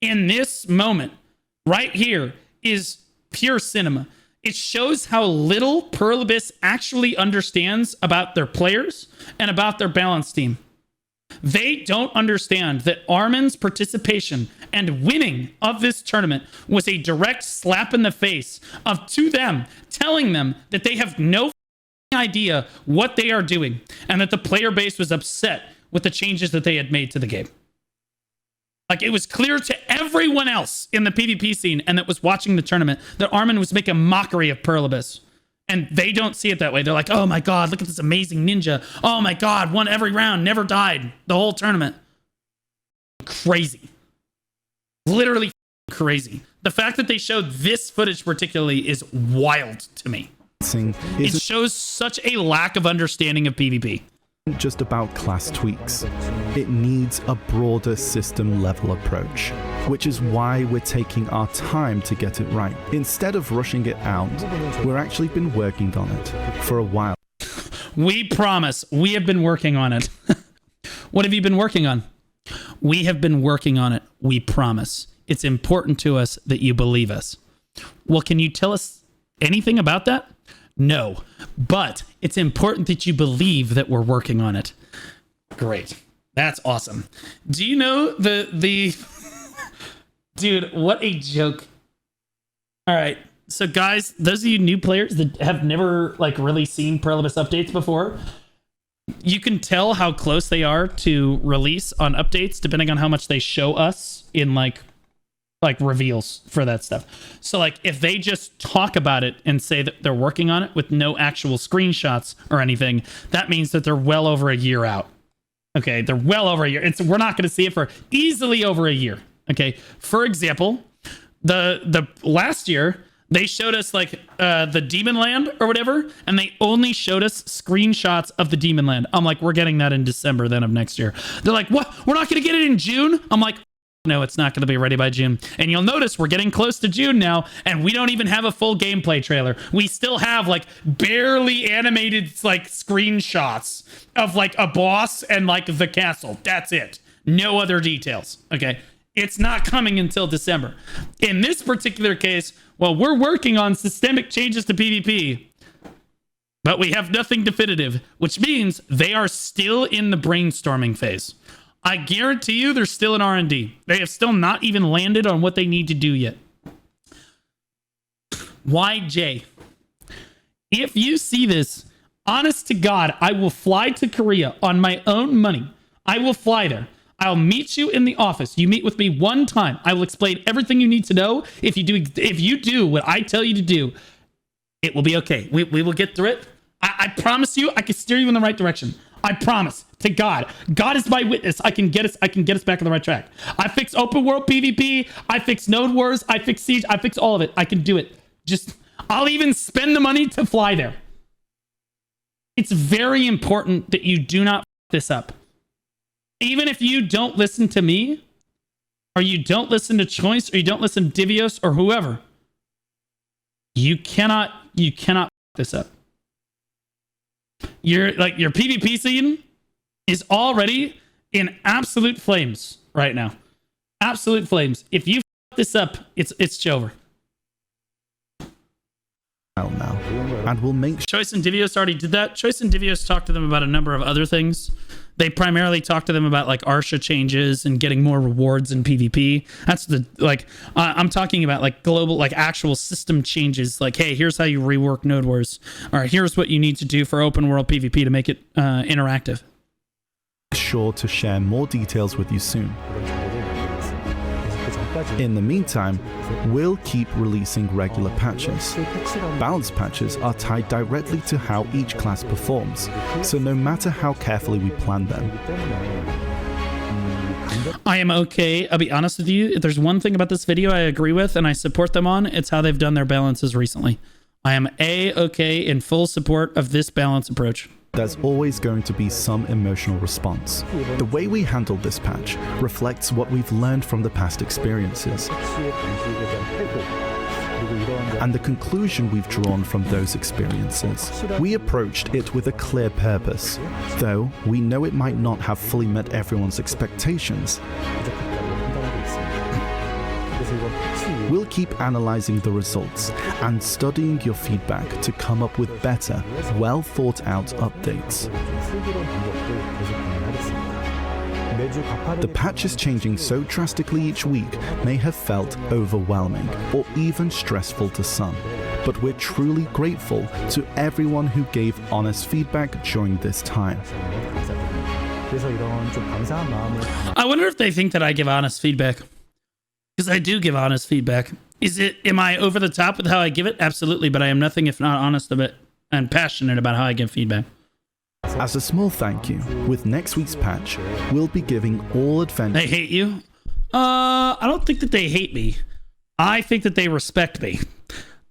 in this moment right here is pure cinema. It shows how little Perlibus actually understands about their players and about their balance team. They don't understand that Armin's participation and winning of this tournament was a direct slap in the face to them, telling them that they have no idea what they are doing, and that the player base was upset with the changes that they had made to the game. Like, it was clear to everyone else in the PvP scene and that was watching the tournament that Armin was making a mockery of Perlibus. And they don't see it that way. They're like, oh my god, look at this amazing ninja. Oh my god, won every round, never died the whole tournament. Crazy. Literally crazy. The fact that they showed this footage particularly is wild to me. It shows such a lack of understanding of PvP. Just about class tweaks. It needs a broader system level approach, which is why we're taking our time to get it right. Instead of rushing it out, we've actually been working on it for a while. We promise we have been working on it. What have you been working on? We have been working on it. We promise. It's important to us that you believe us. Well, can you tell us anything about that? No, but it's important that you believe that we're working on it. Great. That's awesome. Do you know the dude, what a joke. All right. So guys, those of you new players that have never like really seen Perlibus updates before, you can tell how close they are to release on updates depending on how much they show us in like reveals for that stuff. So like if they just talk about it and say that they're working on it with no actual screenshots or anything, that means that they're well over a year out. Okay, they're well over a year. We're not going to see it for easily over a year. Okay, for example, the last year they showed us like the Demon Land or whatever, and they only showed us screenshots of the Demon Land. I'm like, we're getting that in December then of next year. They're like, what? We're not going to get it in June? I'm like, no, it's not going to be ready by June. And you'll notice we're getting close to June now, and we don't even have a full gameplay trailer. We still have like barely animated like screenshots of like a boss and like the castle. That's it. No other details. Okay. It's not coming until December. In this particular case, well, we're working on systemic changes to PvP, but we have nothing definitive, which means they are still in the brainstorming phase. I guarantee you they're still in R&D. They have still not even landed on what they need to do yet. YJ, if you see this, honest to God, I will fly to Korea on my own money. I will fly there. I'll meet you in the office. You meet with me one time. I will explain everything you need to know. If you do what I tell you to do, it will be okay. We will get through it. I promise you, I can steer you in the right direction. I promise to God. God is my witness. I can get us back on the right track. I fix open world PvP. I fix node wars. I fix siege. I fix all of it. I can do it. I'll even spend the money to fly there. It's very important that you do not f this up. Even if you don't listen to me, or you don't listen to Choice, or you don't listen to Divios or whoever, you cannot f this up. Your PvP scene is already in absolute flames right now. Absolute flames. If you f this up. It's over. Now, and we'll make Choice and Divios already did that. Choice and Divios talked to them about a number of other things. They primarily talked to them about like Arsha changes and getting more rewards in PvP. That's the like I'm talking about like global, like actual system changes. Like, hey, here's how you rework Node Wars. All right, here's what you need to do for open world PvP to make it interactive. sure to share more details with you soon. In the meantime, we'll keep releasing regular patches. Balance patches are tied directly to how each class performs, so no matter how carefully we plan them. I am okay. I'll be honest with you. If there's one thing about this video I agree with and I support them on, it's how they've done their balances recently. I am okay in full support of this balance approach. There's always going to be some emotional response. The way we handled this patch reflects what we've learned from the past experiences, and the conclusion we've drawn from those experiences. We approached it with a clear purpose, though we know it might not have fully met everyone's expectations. We'll keep analyzing the results and studying your feedback to come up with better, well thought out updates. The patches changing so drastically each week may have felt overwhelming or even stressful to some, but we're truly grateful to everyone who gave honest feedback during this time. I wonder if they think that I give honest feedback. Because I do give honest feedback. Am I over the top with how I give it? Absolutely, but I am nothing if not honest of it and passionate about how I give feedback. As a small thank you, with next week's patch, we'll be giving all adventures. They hate you? I don't think that they hate me. I think that they respect me.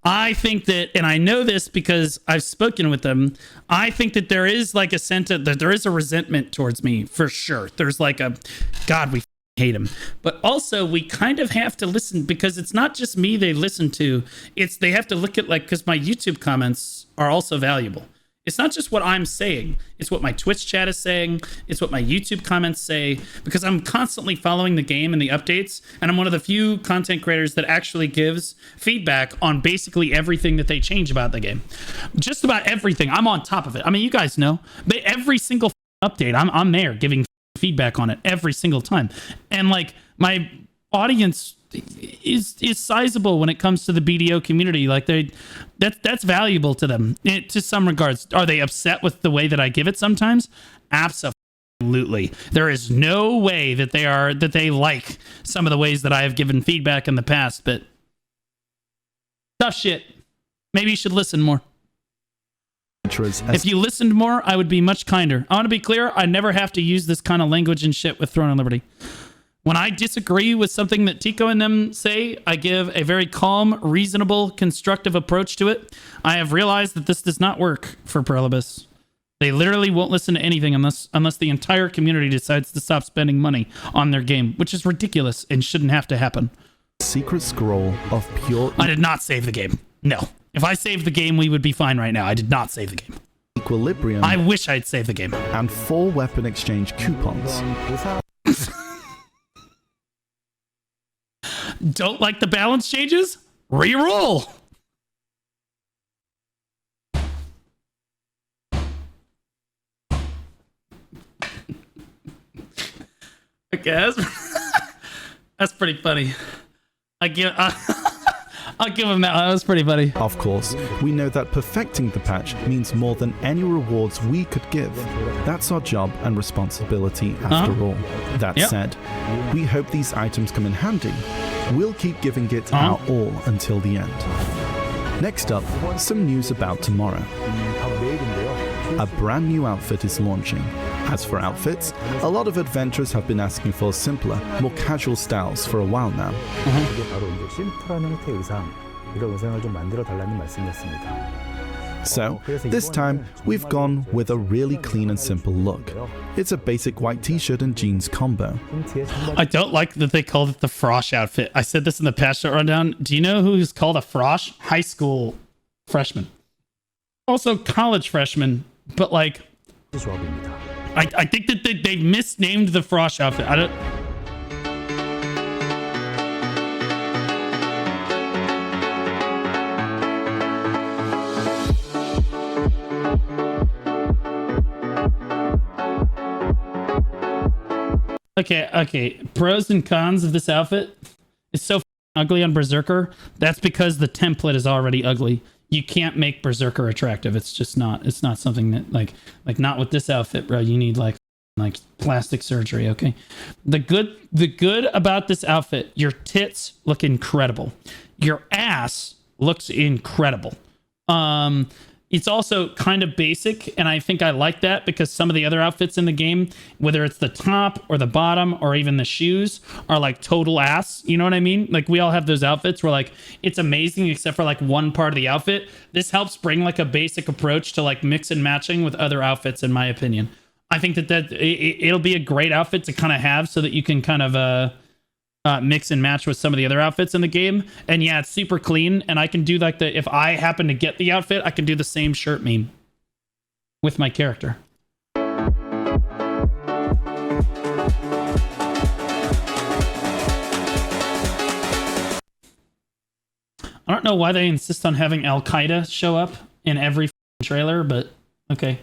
I think that, and I know this because I've spoken with them, I think that there is like a sentiment, that there is a resentment towards me, for sure. There's like a, God, we hate him. But also we kind of have to listen, because it's not just me they listen to, it's they have to look at, like, because my YouTube comments are also valuable. It's not just what I'm saying, it's what my Twitch chat is saying, it's what my YouTube comments say, because I'm constantly following the game and the updates, and I'm one of the few content creators that actually gives feedback on basically everything that they change about the game. Just about everything. I'm on top of it. I mean, you guys know, but every single update, I'm there giving feedback on it every single time. And like, my audience is sizable when it comes to the BDO community. Like, that's valuable to them to some regards. Are they upset with the way that I give it sometimes? Absolutely. There is no way that they like some of the ways that I have given feedback in the past, but tough shit. Maybe you should listen more. If you listened more, I would be much kinder. I want to be clear, I never have to use this kind of language and shit with Throne of Liberty. When I disagree with something that Tico and them say, I give a very calm, reasonable, constructive approach to it. I have realized that this does not work for Prolibus. They literally won't listen to anything unless the entire community decides to stop spending money on their game, which is ridiculous and shouldn't have to happen. Secret scroll of pure... I did not save the game. No. If I saved the game, we would be fine right now. I did not save the game. Equilibrium. I wish I'd saved the game. And 4 weapon exchange coupons. Don't like the balance changes? Reroll. Okay, that's pretty funny. I'll give him that. That was pretty funny. Of course, we know that perfecting the patch means more than any rewards we could give. That's our job and responsibility after all. That said, we hope these items come in handy. We'll keep giving it our all until the end. Next up, some news about tomorrow. A brand new outfit is launching. As for outfits, a lot of adventurers have been asking for simpler, more casual styles for a while now. So, this time, we've gone with a really clean and simple look. It's a basic white t-shirt and jeans combo. I don't like that they called it the Frosh outfit. I said this in the patch note rundown. Do you know who's called a Frosh? High school freshman. Also college freshman, but like... I think that they misnamed the Frosh outfit. Okay. Pros and cons of this outfit. It's so ugly on Berserker. That's because the template is already ugly. You can't make Berserker attractive. It's just not. It's not something that like not with this outfit, bro. You need like plastic surgery. Okay. The good about this outfit, your tits look incredible. Your ass looks incredible. It's also kind of basic, and I think I like that because some of the other outfits in the game, whether it's the top or the bottom or even the shoes, are like total ass. You know what I mean? Like we all have those outfits where like it's amazing except for like one part of the outfit. This helps bring like a basic approach to like mix and matching with other outfits, in my opinion. I think that it'll be a great outfit to kind of have so that you can kind of mix and match with some of the other outfits in the game. And yeah, it's super clean, and I can do like if I happen to get the outfit, I can do the same shirt meme with my character. I don't know why they insist on having Al Qaeda show up in every trailer, but okay.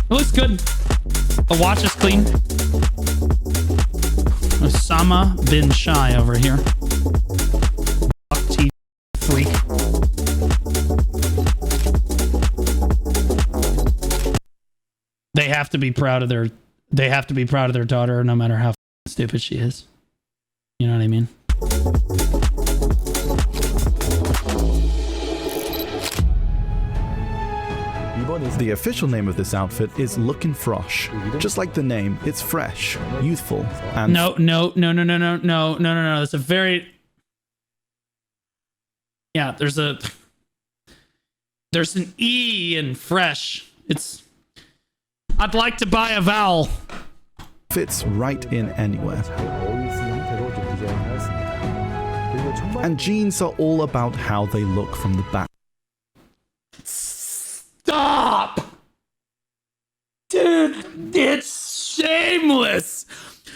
It looks good. The watch is clean. Osama bin Shy over here. Teeth freak. They have to be proud of their. They have to be proud of their daughter, no matter how stupid she is. You know what I mean? The official name of this outfit is Lookin Frosh. Just like the name, it's fresh, youthful, and No. That's a very... Yeah, there's an E in fresh. It's... I'd like to buy a vowel. fits right in anywhere. And jeans are all about how they look from the back. Stop! Dude, it's shameless!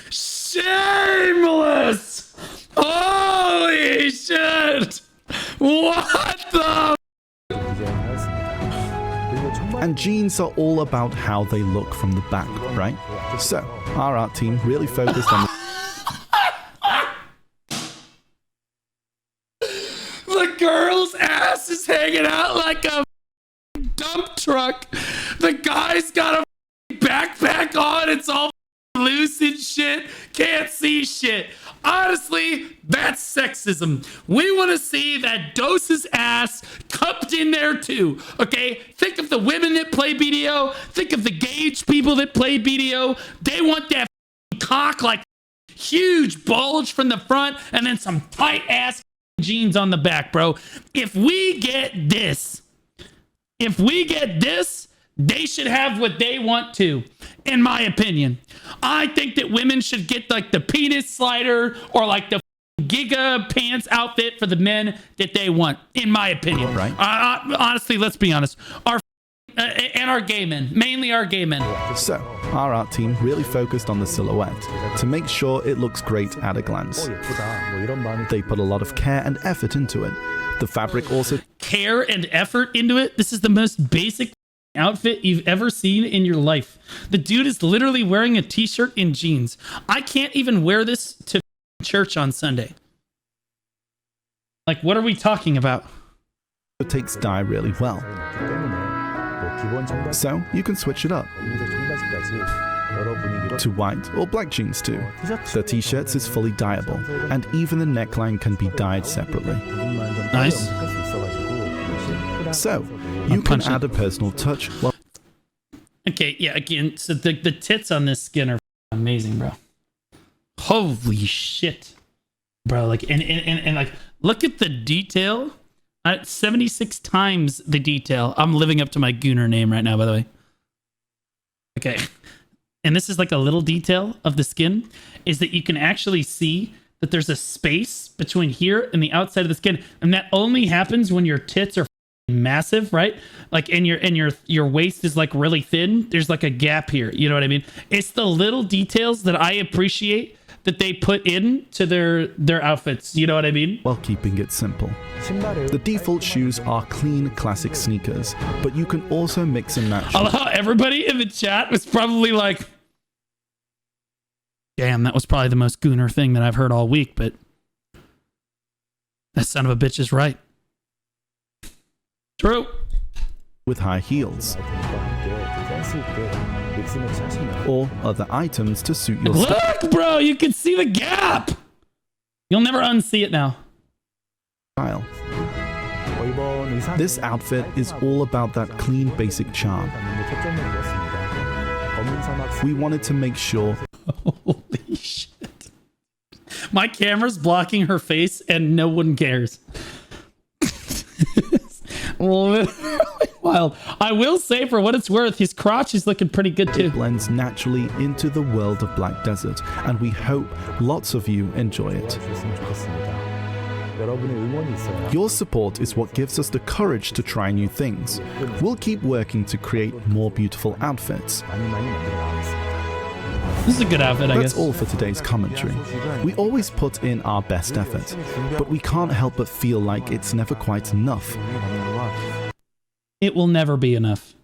Shameless! Holy shit! What the? And jeans are all about how they look from the back, right? So, our art team really focused on The girl's ass is hanging out like a dump truck. The guy's got a backpack on. It's all loose and shit. Can't see shit. Honestly, that's sexism. We want to see that Dose's ass cupped in there too. Okay? Think of the women that play BDO. Think of the gauge people that play BDO. They want that cock like huge bulge from the front and then some tight ass jeans on the back, bro. If we get this, they should have what they want to, in my opinion. I think that women should get like the penis slider or like the Giga pants outfit for the men that they want, in my opinion. Right. Honestly, let's be honest. Our gay men, mainly our gay men. So, our art team really focused on the silhouette to make sure it looks great at a glance. They put a lot of care and effort into it. The fabric also... Care and effort into it? This is the most basic outfit you've ever seen in your life. The dude is literally wearing a t-shirt and jeans. I can't even wear this to church on Sunday. Like, what are we talking about? It takes dye really well. So, you can switch it up to white or black jeans too. The t-shirts is fully dyeable, and even the neckline can be dyed separately. Nice. So, you can add a personal touch while... Okay, yeah, again, so the tits on this skin are amazing, bro. Holy shit. Bro, like, and like, look at the detail. 76 times the detail. I'm living up to my Gooner name right now, by the way. Okay. And this is like a little detail of the skin, is that you can actually see that there's a space between here and the outside of the skin. And that only happens when your tits are massive, right? Like, and your waist is like really thin. There's like a gap here. You know what I mean? It's the little details that I appreciate that they put into their outfits. You know what I mean? While keeping it simple. The default shoes are clean classic sneakers, but you can also mix and match. I love how everybody in the chat was probably like, damn, that was probably the most gooner thing that I've heard all week, but that son of a bitch is right. True. With high heels. Or other items to suit your Look, bro, you can see the gap. You'll never unsee it now. style. This outfit is all about that clean basic charm. We wanted to make sure. Holy shit. My camera's blocking her face and no one cares. Really wild. I will say, for what it's worth, his crotch is looking pretty good too. It blends naturally into the world of Black Desert, and we hope lots of you enjoy it. Your support is what gives us the courage to try new things. We'll keep working to create more beautiful outfits. This is a good outfit, I guess. That's all for today's commentary. We always put in our best effort, but we can't help but feel like it's never quite enough. It will never be enough.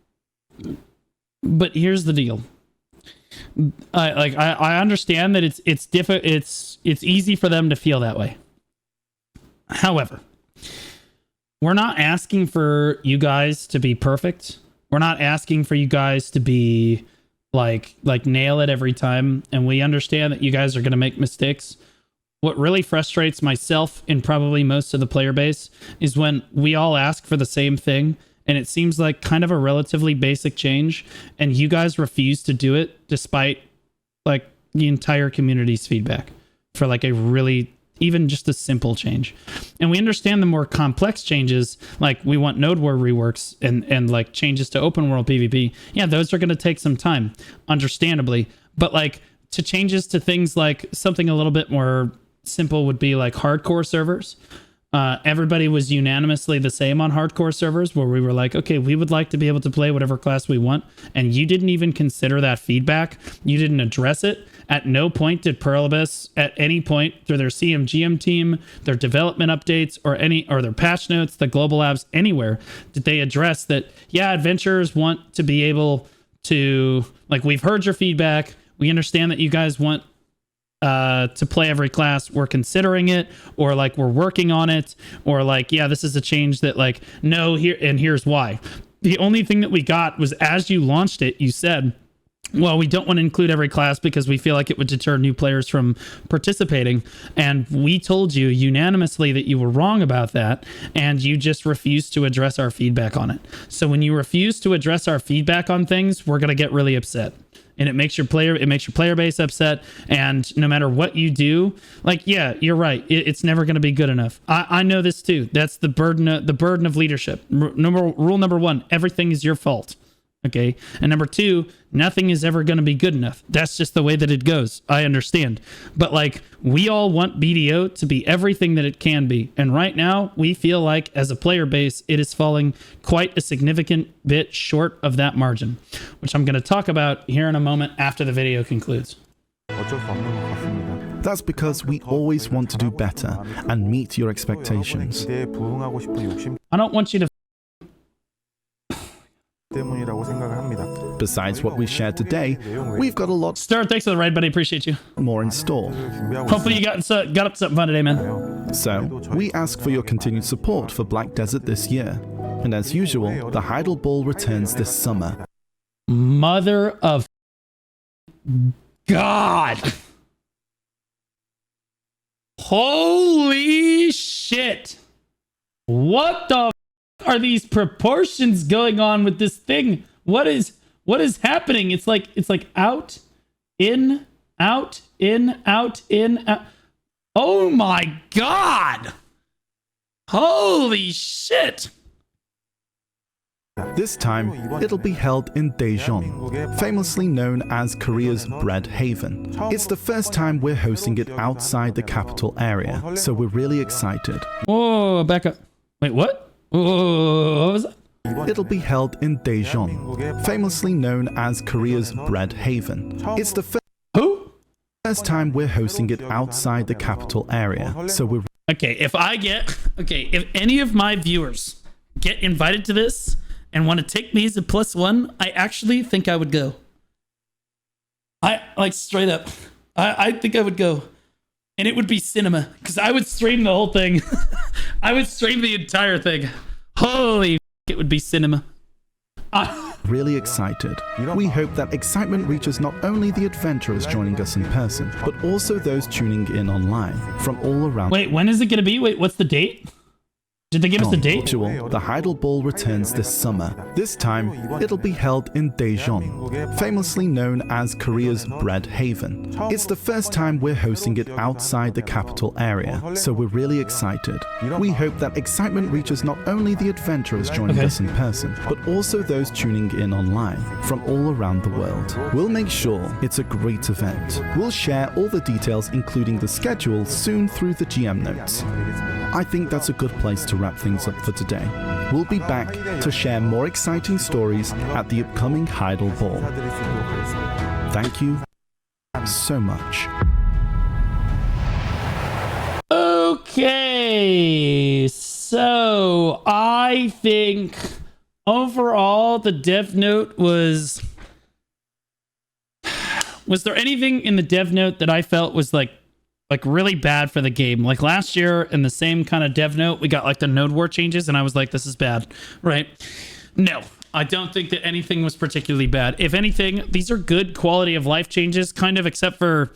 But here's the deal. I understand that it's easy for them to feel that way. However, we're not asking for you guys to be perfect. We're not asking for you guys to be like nail it every time, and we understand that you guys are going to make mistakes. What really frustrates myself and probably most of the player base is when we all ask for the same thing, and it seems like kind of a relatively basic change, and you guys refuse to do it despite like the entire community's feedback for like a really, even just a simple change. And we understand the more complex changes, like we want node war reworks and like changes to open world PvP. Yeah, those are going to take some time, understandably. But like to changes to things like something a little bit more simple would be like hardcore servers. Everybody was unanimously the same on hardcore servers, where we were like, okay, we would like to be able to play whatever class we want. And you didn't even consider that feedback. You didn't address it. At no point did Perlibus, at any point through their CMGM team, their development updates, or their patch notes, the global labs, anywhere, did they address that, yeah, adventurers want to be able to, like, we've heard your feedback. We understand that you guys want to play every class. We're considering it, or like we're working on it, or like, yeah, this is a change that like, no, here, and here's why. The only thing that we got was, as you launched it, you said, well, we don't want to include every class because we feel like it would deter new players from participating. And we told you unanimously that you were wrong about that, and you just refused to address our feedback on it. So when you refuse to address our feedback on things, we're going to get really upset. And it makes your player base upset. And no matter what you do, like, yeah, you're right. It's never going to be good enough. I know this too. That's the burden of leadership. Rule number one, everything is your fault. Okay. And number two, nothing is ever going to be good enough. That's just the way that it goes. I understand. But like, we all want BDO to be everything that it can be. And right now, we feel like as a player base, it is falling quite a significant bit short of that margin, which I'm going to talk about here in a moment after the video concludes. That's because we always want to do better and meet your expectations. I don't want you to. Besides what we shared today, we've got a lot Stir, thanks for the ride, buddy. Appreciate you. more in store. Hopefully you got up to something fun today, man. So, we ask for your continued support for Black Desert this year. And as usual, the Heidel Ball returns this summer. Mother of God. Holy shit. What the are these proportions going on with this thing? What is happening? It's like out, in, out, in, out, in, out. Oh my God. Holy shit. This time, it'll be held in Daejeon, famously known as Korea's bread haven. It's the first time we're hosting it outside the capital area, so we're really excited. Oh, back up. Wait, what? Whoa, what was that? It'll be held in Daejeon, famously known as Korea's bread haven. It's the Who? first time we're hosting it outside the capital area, so we're Okay, if any of my viewers get invited to this and want to take me as a +1, I actually think I would go. I like straight up. I think I would go. And it would be cinema, because I would stream the whole thing. I would stream the entire thing. Holy f***, it would be cinema. really excited. We hope that excitement reaches not only the adventurers joining us in person, but also those tuning in online from all around. Wait, when is it going to be? Wait, what's the date? Did they give us a date? The Heidel Ball returns this summer. This time, it'll be held in Daejeon, famously known as Korea's bread haven. It's the first time we're hosting it outside the capital area, so we're really excited. We hope that excitement reaches not only the adventurers joining us in person, but also those tuning in online from all around the world. We'll make sure it's a great event. We'll share all the details, including the schedule, soon through the GM notes. I think that's a good place to wrap things up for today. We'll be back to share more exciting stories at the upcoming Heidel Ball. Thank you so much. Okay, so I think overall the dev note was there anything in the dev note that I felt was like really bad for the game? Like last year in the same kind of dev note, we got like the node war changes and I was like, this is bad, right? No, I don't think that anything was particularly bad. If anything, these are good quality of life changes, kind of, except for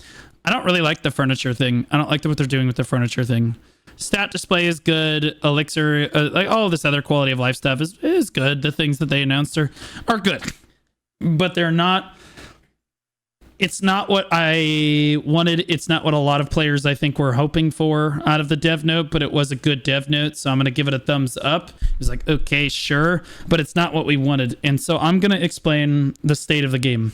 I don't really like the furniture thing. I don't like what they're doing with the furniture thing. Stat display is good. Elixir, like all this other quality of life stuff is good. The things that they announced are good, but they're not. It's not what I wanted. It's not what a lot of players, I think, were hoping for out of the dev note, but it was a good dev note, so I'm going to give it a thumbs up. It's like, okay, sure, but it's not what we wanted. And so I'm going to explain the state of the game.